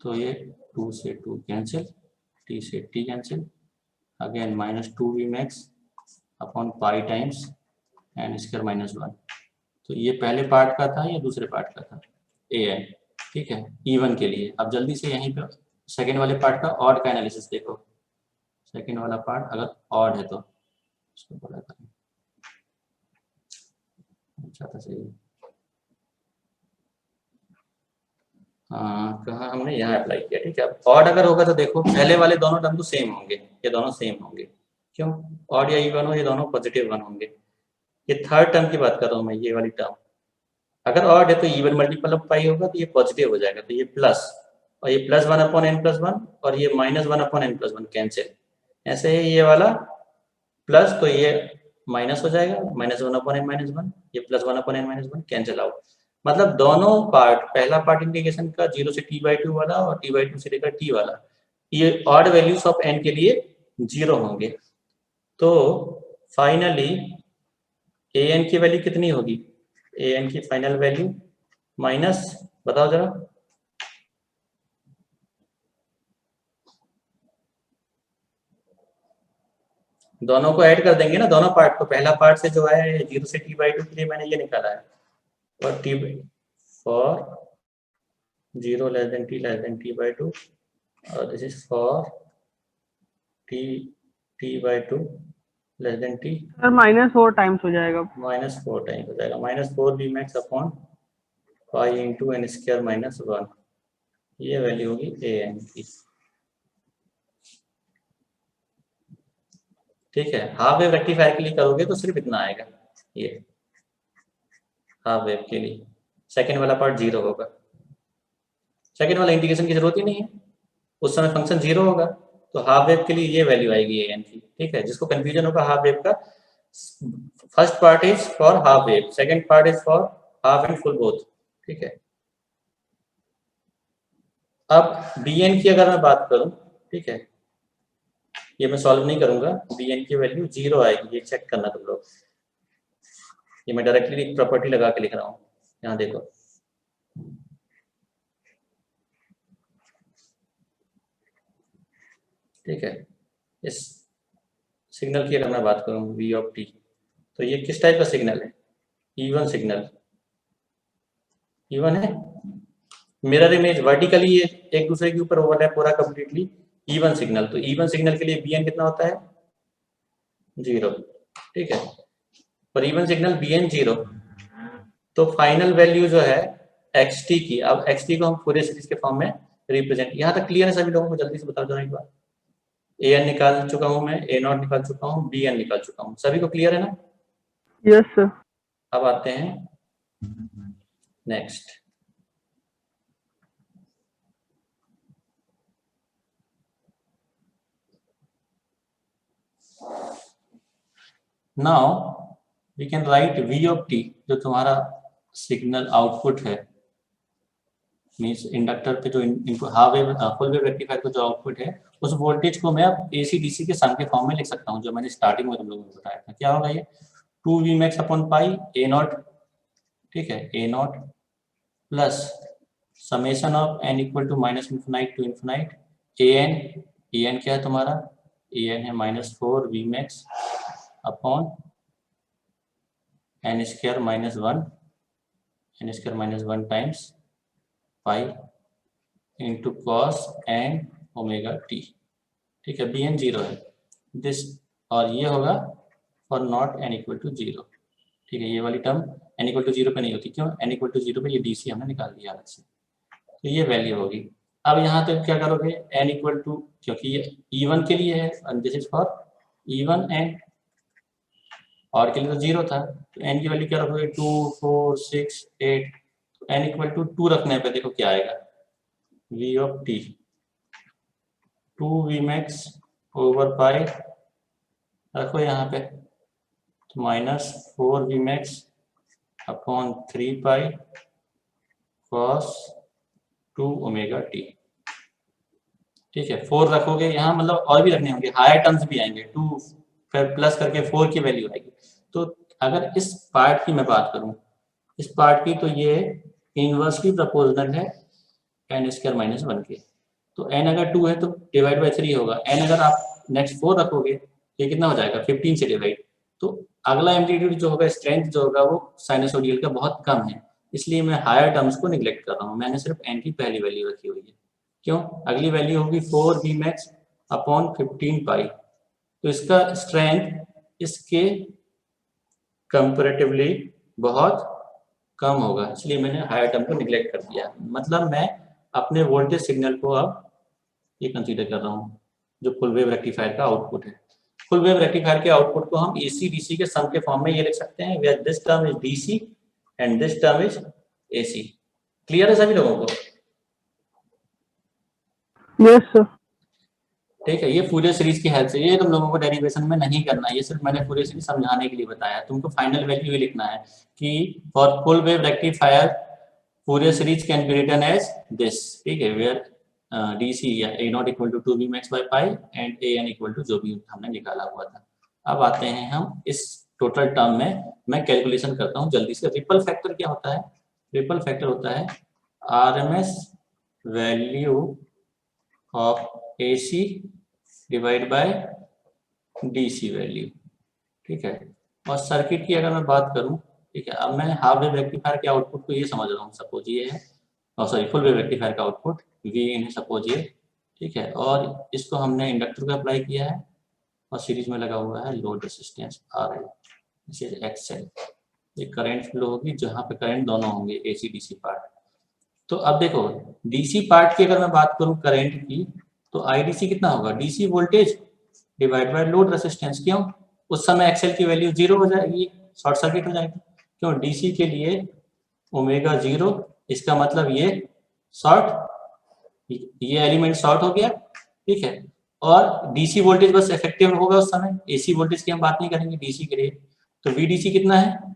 तो ये 2 से 2 कैंसिल, t से t cancel, again -2vmax upon pi times n² -1। तो ये पहले पार्ट का था, ये दूसरे पार्ट का था, an। ठीक है, इवन के लिए। अब जल्दी से यहीं पर सेकेंड वाले पार्ट का ऑड का एनालिसिस देखो। सेकेंड वाला पार्ट अगर ऑड है तो इसको बड़ा करें, अच्छा था, सही। हाँ, कहाँ हमने यहाँ अप्लाई किया। ठीक है, ऑड अगर होगा तो देखो पहले वाले दोनों टर्म तो सेम होंगे, ये दोनों सेम होंगे। क्यों? ऑड या इवन हो, ये दोनों +1 होंगे। ये थर्ड टर्म की बात कर रहा हूँ मैं, ये वाली टर्म अगर ऑड है तो इवन मल्टीपल ऑफ पाई होगा, तो ये पॉजिटिव हो जाएगा, तो ये प्लस, और ये +1/n+1, और ये -1/n+1 कैंसिल। ऐसे ही ये वाला प्लस, तो ये माइनस हो जाएगा, -1/n-1, ये +1/n-1 कैंसिल आउट। मतलब दोनों पार्ट, पहला पार्ट इंटीग्रेशन का 0 से t/2 वाला और t/2 से लेकर t वाला, ये ऑड वैल्यूज ऑफ n के लिए 0 होंगे। तो फाइनली an की वैल्यू कितनी होगी? an की फाइनल वैल्यू माइनस, बताओ जरा, दोनों को ऐड कर देंगे ना, दोनों पार्ट को। पहला पार्ट से जो है 0 से t/2 के लिए मैंने ये निकाला है, और t for 0 less than t/2, और this is for t/2 less than t, sir -4 times हो जाएगा। -4 टाइम हो जाएगा, -4vmax upon pi into n² -1। ये वैल्यू होगी an की। ठीक है, हाफ वेव रेक्टिफायर के लिए करोगे तो सिर्फ इतना आएगा, ये हाफ वेव के लिए सेकेंड वाला पार्ट 0 होगा। सेकेंड वाला इंटीग्रेशन की जरूरत ही नहीं है, उस समय फंक्शन 0 होगा, तो हाफ वेव के लिए ये वैल्यू आएगी an की। ठीक है, जिसको कंफ्यूजन होगा हाफ वेव का, first part is for half wave, second part is for half and full both. ठीक है, अब bn की अगर मैं बात करूं, ठीक है, ये मैं सॉल्व नहीं करूंगा, bn की वैल्यू 0 आएगी, ये चेक करना तुम लोग। ये मैं डायरेक्टली एक प्रॉपर्टी लगा के लिख रहा हूँ, यहाँ देखो, ठीक है। इस सिग्नल की अगर मैं बात करूँ v ऑफ t, तो ये किस टाइप का सिग्नल है? इवन सिग्नल, इवन है, मिरर इमेज, वर्टिकली ये एक दूसरे के ऊपर ओवरलैप हो रहा है कंप्लीटली, इवन सिग्नल। तो इवन सिग्नल के लिए bn कितना होता है? 0। ठीक है, पर इवन सिग्नल bn 0, तो फाइनल वैल्यू जो है xt की, अब xt को हम फूरियर सीरीज के फॉर्म में रिप्रेजेंट, यहाँ तक क्लियर है सभी लोगों को? जल्दी से बताओ जरा एक बार। an निकाल चुका हूँ मैं, a0 निकाल चुका हूँ, bn निकाल चुका हूँ, सभी को क्लियर है ना? Yes sir. अब आते हैं next. Now we can write v of t, जो तुम्हारा सिग्नल आउटपुट है, मीन्स इंडक्टर पे जो half wave full wave rectifier का जो आउटपुट है, उस वोल्टेज को मैं अब AC DC के सम के फॉर्म में लिख सकता हूँ, जो मैंने स्टार्टिंग में तुम लोगों को बताया था। क्या होगा ये? 2V max upon pi A0, ठीक है, A0 plus summation of n equal to minus infinite to infinite an क्या है तुम्हारा? an है -4V max upon n square minus one times pi into cos n omega t, ठीक है। bn 0 है दिस, और ये होगा for not n equal to 0, ठीक है। ये वाली टर्म n इक्वल टू 0 पे नहीं होती, क्यों? n इक्वल टू 0 पे ये DC हमने निकाल दिया अलग से, तो ये वैल्यू होगी। अब यहाँ तक क्या करोगे? n इक्वल टू, क्योंकि ये E1 के लिए है, this is for E1 and और के लिए तो 0 था, तो n की वैल्यू क्या रखोगे? 2 4 6 8, तो n इक्वल टू 2 रखने पे देखो क्या आएगा, v of t 2V max over पाई रखो यहाँ पे, तो -4V max अपॉन 3 पाई cos 2 ओमेगा टी, ठीक है। 4 रखोगे यहाँ, मतलब और भी रखने होंगे, हायर टर्म्स भी आएंगे, 2 फिर प्लस करके 4 की वैल्यू आएगी। तो अगर इस पार्ट की मैं बात करूं, इस पार्ट की, तो ये इनवर्सली प्रोपोर्शनल है n स्क्वायर माइनस 1 के। तो n अगर 2 है तो डिवाइड बाई 3 होगा, n अगर आप नेक्स्ट 4 रखोगे, ये कितना हो जाएगा? 15 से डिवाइड। तो अगला एम्पलीट्यूड जो होगा, स्ट्रेंथ जो होगा, वो साइनसोइडल का बहुत कम है, इसलिए मैं हायर टर्म्स को निगलेक्ट कर रहा हूँ। मैंने सिर्फ n की पहली वैल्यू रखी हुई है। क्यों? अगली वैल्यू होगी 4V max अपॉन 15 पाई, तो इसका स्ट्रेंथ इसके कंपैरेटिवली बहुत कम होगा, इसलिए मैंने हायर टर्म को निगलेक्ट कर दिया। मतलब मैं अपने वोल्टेज सिग्नल को अब ये कंसीडर कर रहा हूँ, जो फुल वेव रेक्टिफायर का आउटपुट है। फुल वेव रेक्टिफायर के आउटपुट को हम AC DC के सम के फॉर्म में ये लिख सकते हैं, where this term is DC and this term is AC। Clear है सभी लोगों को? Yes sir. ठीक है। ये फूरियर सीरीज की हेल्प से, ये तुम लोगों को डेरिवेशन में नहीं करना है, ये सिर्फ मैंने फूरियर सीरीज समझाने के लिए बताया। तुमको फाइनल वैल्यू ये लिखना है कि for full wave rectifier Fourier series can be written as this, ठीक है, वेयर DC या A0 equal to 2V max by pi and AN equal to जो भी हमने निकाला हुआ था। अब आते हैं हम इस टोटल टर्म में, मैं कैलकुलेशन करता हूँ जल्दी से। रिपल फैक्टर क्या होता है? रिपल फैक्टर होता है RMS value of AC divide by DC value, ठीक है। और सर्किट की अगर मैं बात करूं, ठीक है, अब मैं हाफ वेव रेक्टिफायर के आउटपुट को ये समझ रहा हूँ, सपोज ये है, और सॉरी फुल वेव रेक्टिफायर का आउटपुट Vin है सपोज ये, ठीक है, और इसको हमने इंडक्टर को अप्लाई किया है और सीरीज में लगा हुआ है load resistance RL, this is XL। ये करंट फ्लो होगी जहाँ पे करंट दोनों होंगे, AC DC पार्ट। तो अब देखो DC पार्ट की अगर मैं बात करूं करंट की, तो IDC कितना होगा? DC voltage divide by load resistance. क्यों? उस समय XL की वैल्यू 0 हो जाएगी, शॉर्ट सर्किट हो जाएगी। क्यों? DC के लिए ओमेगा 0, इसका मतलब ये शॉर्ट, ये एलिमेंट शॉर्ट हो गया, ठीक है। और DC वोल्टेज बस इफेक्टिव होगा उस समय, AC वोल्टेज की हम बात नहीं करेंगे DC के लिए। तो VDC कितना है?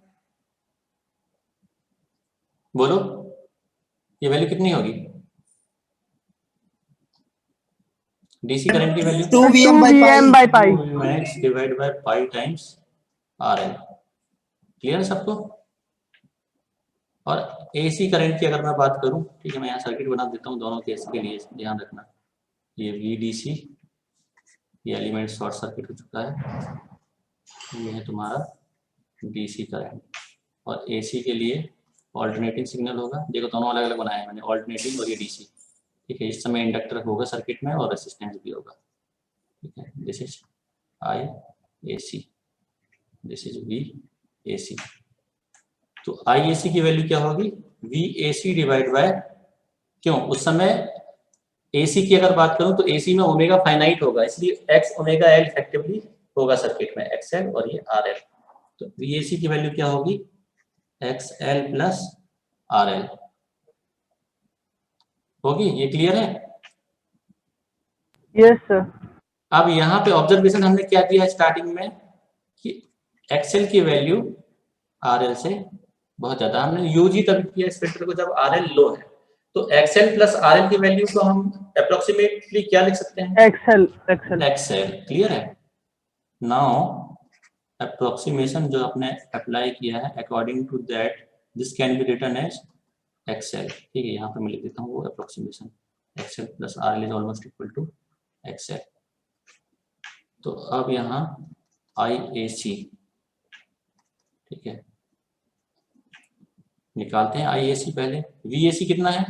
बोलो, ये वैल्यू कितनी होगी? DC करंट की value 2 VM by pi। Max divide by pi times RL। Clear है सबको? और AC करंट की अगर मैं बात करूं, ठीक है, मैं यहाँ सर्किट बना देता हूँ दोनों केस के लिए, ध्यान रखना। ये VDC, ये एलिमेंट शॉर्ट सर्किट हो चुका है, ये है तुम्हारा DC करंट। और AC के लिए ऑल्टरनेटिंग सिग्नल होगा, देखो दोनों अलग अलग बनाए हैं मैंने, ऑल्टरनेटिंग और ये DC, ठीक है। इस समय इंडक्टर होगा सर्किट में और रेजिस्टेंस भी होगा, ठीक है। This is IAC, this is VAC। तो IAC की वैल्यू क्या होगी, VAC डिवाइड बाय, क्यों उस समय AC की अगर बात करूं तो AC में ओमेगा फाइनाइट होगा, इसलिए x ओमेगा L इफेक्टिवली होगा सर्किट में, XL और ये RL। तो VAC की वैल्यू क्या होगी, XL प्लस RL होगी। ये क्लियर है? Yes sir. अब यहाँ पे ऑब्जर्वेशन हमने क्या दिया स्टार्टिंग में कि XL की वैल्यू RL से बहुत ज्यादा, हमने यूज ही तभी किया इस फिल्टर को जब RL लो है। तो XL प्लस RL की वैल्यू को हम अप्रोक्सीमेटली क्या लिख सकते हैं, एक्सेल एक्सेल। XL। क्लियर है? नाउ अप्रोक्सीमेशन जो आपने अप्लाई किया है, according to that this can be written as XL। ठीक है, यहाँ पे मैं लिख देता हूँ वो approximation, XL plus RL is almost equal to XL। तो अब यहाँ IAC, ठीक है, निकालते हैं IAC पहले। VAC कितना है,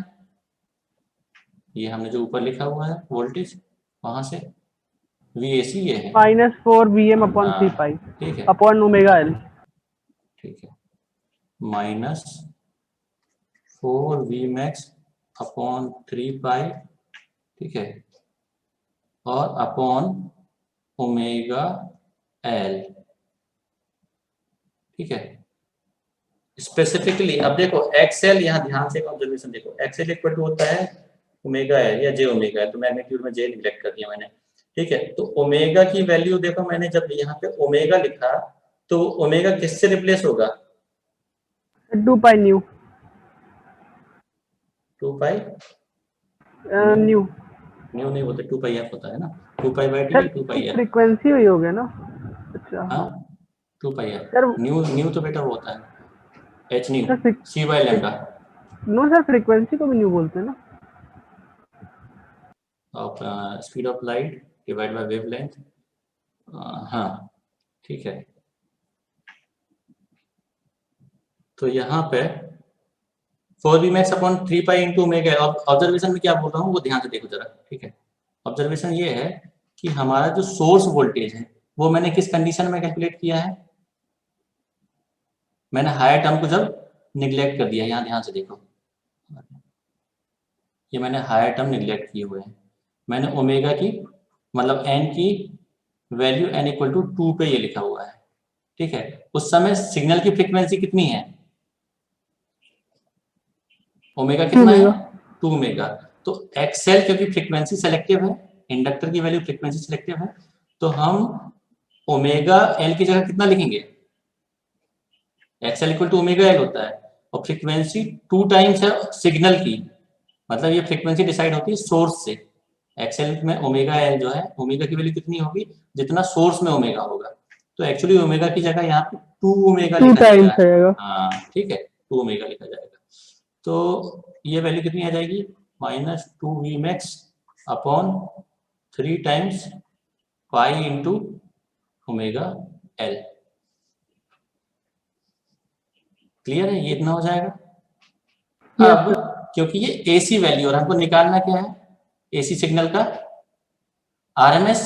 ये हमने जो ऊपर लिखा हुआ है वोल्टेज, वहां से VAC ये है, -4 VM अपॉन 3 पाई ठीक है, अपॉन ओमेगा एल। ठीक है, -4 Vmax अपॉन 3 पाई, ठीक है, और अपॉन ओमेगा एल, ठीक है। स्पेसिफिकली अब देखो XL, यहाँ ध्यान से ऑब्जर्वेशन देखो, XL इक्वल टू होता है ओमेगा एल या जे ओमेगा एल, तो मैग्नीट्यूड में जे निगलेक्ट कर दिया मैंने, ठीक है। तो ओमेगा की वैल्यू देखो, मैंने जब यहाँ पे ओमेगा लिखा तो ओमेगा किससे रिप्लेस होगा, 2 pi nu 2 pi nu. New नहीं होता, 2 पाई एफ होता है ना, 2 पाई बाई टी सर या 2 पाई एफ। फ्रीक्वेंसी हुई हो गया ना। अच्छा हाँ, हाँ 2 pi f. Sir. Nu nu तो बेटा वो होता है h nu, sir c by lambda no sir, frequency को भी न्यू बोलते हैं ना। Of speed of light divide by wavelength. हाँ, ठीक है। तो यहाँ पे 4 Vmax upon 3 pi into omega, observation में क्या बोल रहा हूँ वो ध्यान से देखो जरा, ठीक है। ऑब्जर्वेशन ये है कि हमारा जो सोर्स वोल्टेज है वो मैंने किस कंडीशन में कैलकुलेट किया है, मैंने हायर टर्म को जब निग्लेक्ट कर दिया, यहाँ ध्यान से देखो, ये मैंने हायर टर्म निग्लेक्ट किए हुए हैं, मैंने ओमेगा की मतलब एन की वैल्यू एन इक्वल टू 2 पे ये लिखा हुआ है, ठीक है। उस समय सिग्नल की फ्रीक्वेंसी कितनी है, ओमेगा कितना है, 2 ओमेगा। तो एक्सएल क्योंकि फ्रीक्वेंसी सेलेक्टिव है, इंडक्टर की वैल्यू फ्रीक्वेंसी सेलेक्टिव है, तो हम ओमेगा एल की जगह कितना लिखेंगे, XL equal to omega L होता है, और फ्रीक्वेंसी 2 टाइम्स है सिग्नल की, मतलब ये फ्रीक्वेंसी डिसाइड होती है सोर्स से। एक्सएल में ओमेगा एल जो है, ओमेगा की वैल्यू कितनी होगी, जितना सोर्स में ओमेगा होगा। तो एक्चुअली ओमेगा की जगह यहाँ पे 2 ओमेगा 2 लिखा टाइम्स जाएगा, आएगा। हाँ ठीक है, 2 ओमेगा लिखा जाएगा। तो ये वैल्यू कितनी आ जाएगी, -2 Vmax upon 3 times pi into omega L. Clear है, ये इतना हो जाएगा। यस अब क्योंकि ये एसी वैल्यू और हमको निकालना क्या है, एसी सिग्नल का आरएमएस,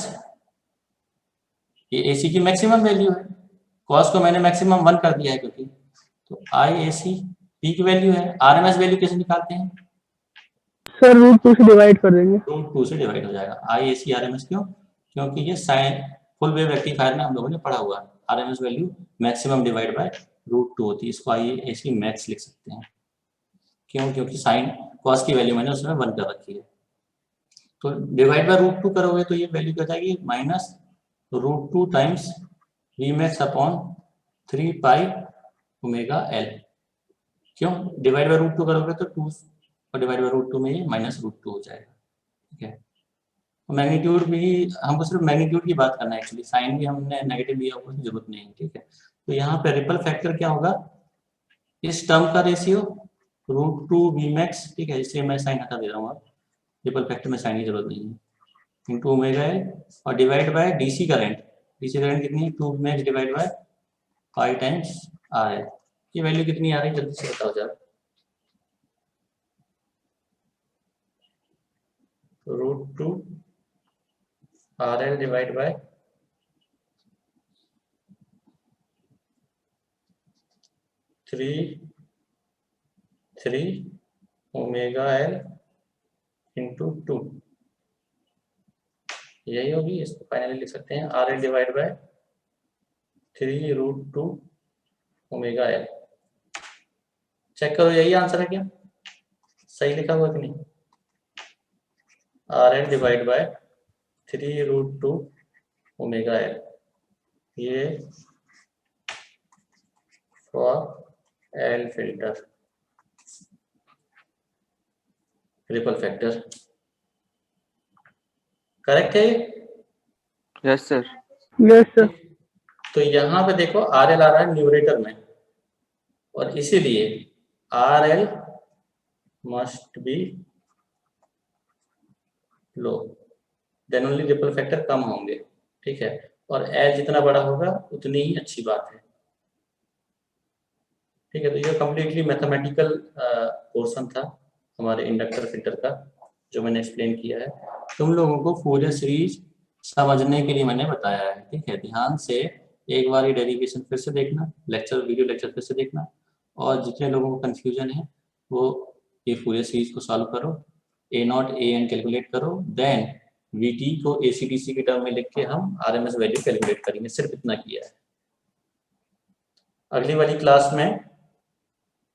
ये एसी की मैक्सिमम वैल्यू है, कॉस को मैंने मैक्सिमम 1 कर दिया है क्योंकि, तो आई एसी पीक वैल्यू है, आरएमएस वैल्यू कैसे निकालते हैं, सर √2 से डिवाइड कर देंगे। √2 से डिवाइड हो जाएगा। आई एसी आरएमएस क्यों, क्योंकि ये साइन फुल वेव रेक्टिफायर में हम लोगों ने पढ़ा हुआ है, RMS value maximum divide by √2 होती है, इसको आई एसी मैक्स लिख सकते हैं। क्यों, क्योंकि साइन कॉस की वैल्यू मैंने उसमें 1 कर रखी है। तो डिवाइड बाय √2 करोगे तो ये वैल्यू क्या जाएगी, -√2 टाइम्स Vmax अपॉन 3 पाई ओमेगा एल। क्यों, डिवाइड बाय √2 करोगे तो 2 और डिवाइड बाय √2 में ये -√2 हो जाएगा, ठीक है। मैग्नीट्यूड भी हमको सिर्फ मैग्नीट्यूड की बात करना है, एक्चुअली साइन भी हमने नेगेटिव लिया हुआ, जरूरत नहीं है, ठीक है। तो यहाँ पे रिपल फैक्टर क्या होगा, इस टर्म का रेशियो √2 Vmax, ठीक है, इसलिए मैं साइन हटा दे रहा हूँ, अब रिपल फैक्टर में साइन की जरूरत नहीं है, इंटू ओमेगा एल और divide by DC current, DC current कितनी है, 2 Vmax divide by 5 times R L. ये वैल्यू कितनी आ रही है जल्दी से बताओ जरा, √2 R L divide by 3 omega L into 2, यही होगी। इसको फाइनली लिख सकते हैं R L divide by 3√2 omega L. Check करो यही आंसर है क्या, सही लिखा हुआ कि नहीं। R L divide by 3√2 omega l, ये for l filter ripple factor, correct है। Yes sir. Yes sir. तो यहाँ पे देखो आर एल आ रहा है न्यूमरेटर में, और इसीलिए r l must be low, then only ripple factor कम होंगे, ठीक है। और एल जितना बड़ा होगा उतनी ही अच्छी बात है, ठीक है। तो ये कम्प्लीटली मैथमेटिकल पोर्शन था हमारे इंडक्टर फिल्टर का, जो मैंने एक्सप्लेन किया है। तुम लोगों को फूरियर सीरीज समझने के लिए मैंने बताया है, ठीक है। ध्यान से एक बार ये डेरिवेशन फिर से देखना, वीडियो लेक्चर फिर से देखना, और जितने लोगों को कंफ्यूजन है वो ये फूरियर सीरीज को सॉल्व करो, A0 AN कैलकुलेट करो, देन VT को ACDC के टर्म में लिख के हम RMS वैल्यू कैलकुलेट करेंगे। सिर्फ इतना किया है। अगली वाली क्लास में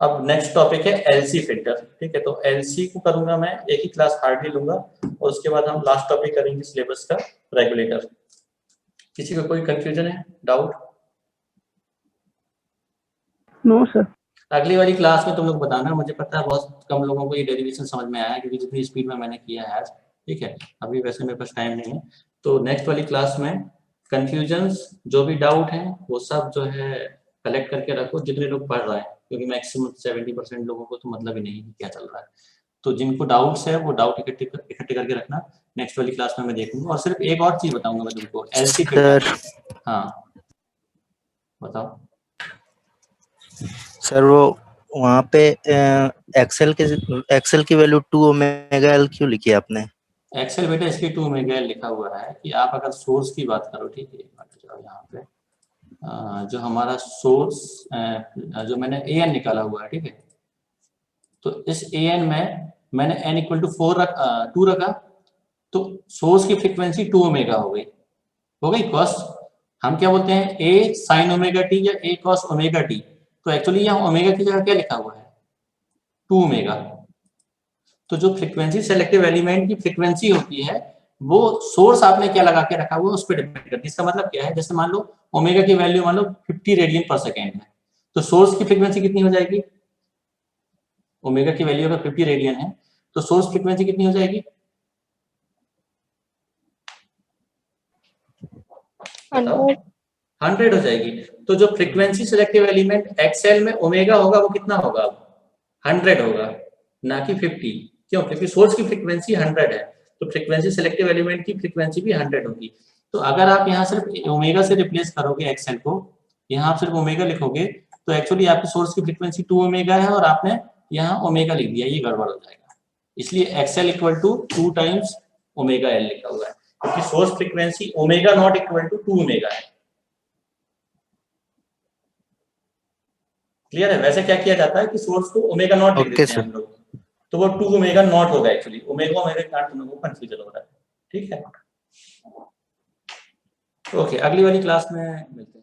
अब नेक्स्ट टॉपिक है LC फिल्टर, ठीक है। तो LC को करूंगा मैं, एक ही क्लास हार्डली लूंगा, और उसके बाद हम लास्ट टॉपिक करेंगे सिलेबस का रेगुलेटर। किसी को कोई कंफ्यूजन है, डाउट? No sir. अगली वाली क्लास में तुम लोग बताना, मुझे पता है बहुत कम लोगों को ये डेरिवेशन समझ में आया है, क्योंकि जितनी स्पीड में मैंने किया है आज, ठीक है। अभी वैसे मेरे पास टाइम नहीं है, तो नेक्स्ट वाली क्लास में कंफ्यूजन्स जो भी डाउट हैं वो सब जो है कलेक्ट करके रखो, जितने लोग पढ़ रहे हैं, क्योंकि मैक्सिमम 70% लोगों को तो मतलब ही नहीं है क्या चल रहा है। तो जिनको डाउट्स है वो डाउट इकट्ठे करके रखना, नेक्स्ट वाली क्लास में मैं देखूंगा। और सिर्फ एक और चीज बताऊंगा मैं तुमको, LC फिल्टर। हाँ बताओ सर। वो वहाँ पे एक्सेल की वैल्यू 2 ओमेगा एल क्यों लिखी है आपने? एक्सेल बेटा इसलिए 2 ओमेगा एल लिखा हुआ है कि आप अगर सोर्स की बात करो, ठीक है, यहाँ पे जो हमारा सोर्स जो मैंने AN निकाला हुआ है, ठीक है। तो इस AN में मैंने n इक्वल टू 2 रखा, तो सोर्स की फ्रीक्वेंसी 2 ओमेगा हो गई कॉस। हम क्या बोलते हैं, A साइन ओमेगा टी या A कॉस ओमेगा टी। तो एक्चुअली यहाँ ओमेगा की जगह क्या लिखा हुआ है, 2 ओमेगा। तो जो फ्रीक्वेंसी सेलेक्टिव एलिमेंट की फ्रीक्वेंसी होती है वो सोर्स आपने क्या लगा के रखा हुआ है उस पर डिपेंड करती है। इसका मतलब क्या है, जैसे मान लो ओमेगा की वैल्यू मान लो 50 रेडियन पर सेकेंड है, तो सोर्स की फ्रीक्वेंसी कितनी हो जाएगी, ओमेगा की वैल्यू अगर 50 रेडियन है तो सोर्स फ्रीक्वेंसी कितनी हो जाएगी, 100 हो जाएगी। तो जो फ्रीक्वेंसी सिलेक्टिव एलिमेंट एक्सएल में ओमेगा होगा वो कितना होगा, 100 होगा, ना कि 50। क्यों? क्योंकि सोर्स की फ्रीक्वेंसी 100 है, तो फ्रीक्वेंसी सिलेक्टिव एलिमेंट की फ्रीक्वेंसी भी 100 होगी। तो अगर आप यहाँ सिर्फ ओमेगा से रिप्लेस करोगे एक्सएल को, यहाँ आप सिर्फ ओमेगा लिखोगे, तो एक्चुअली आपकी सोर्स की फ्रीक्वेंसी 2 ओमेगा है और आपने यहाँ ओमेगा लिख दिया, ये गड़बड़ हो जाएगा। इसलिए XL equal to 2 times omega L लिखा हुआ है, क्योंकि source frequency omega not equal to 2 omega है। क्लियर है? वैसे क्या किया जाता है कि सोर्स को ओमेगा नॉट लिख देते हैं हम लोग, तो वो 2 ओमेगा नॉट होगा। एक्चुअली ओमेगा नॉट तुम लोगों को कंफ्यूजन हो रहा है, ठीक है। ओके, अगली वाली क्लास में मिलते हैं।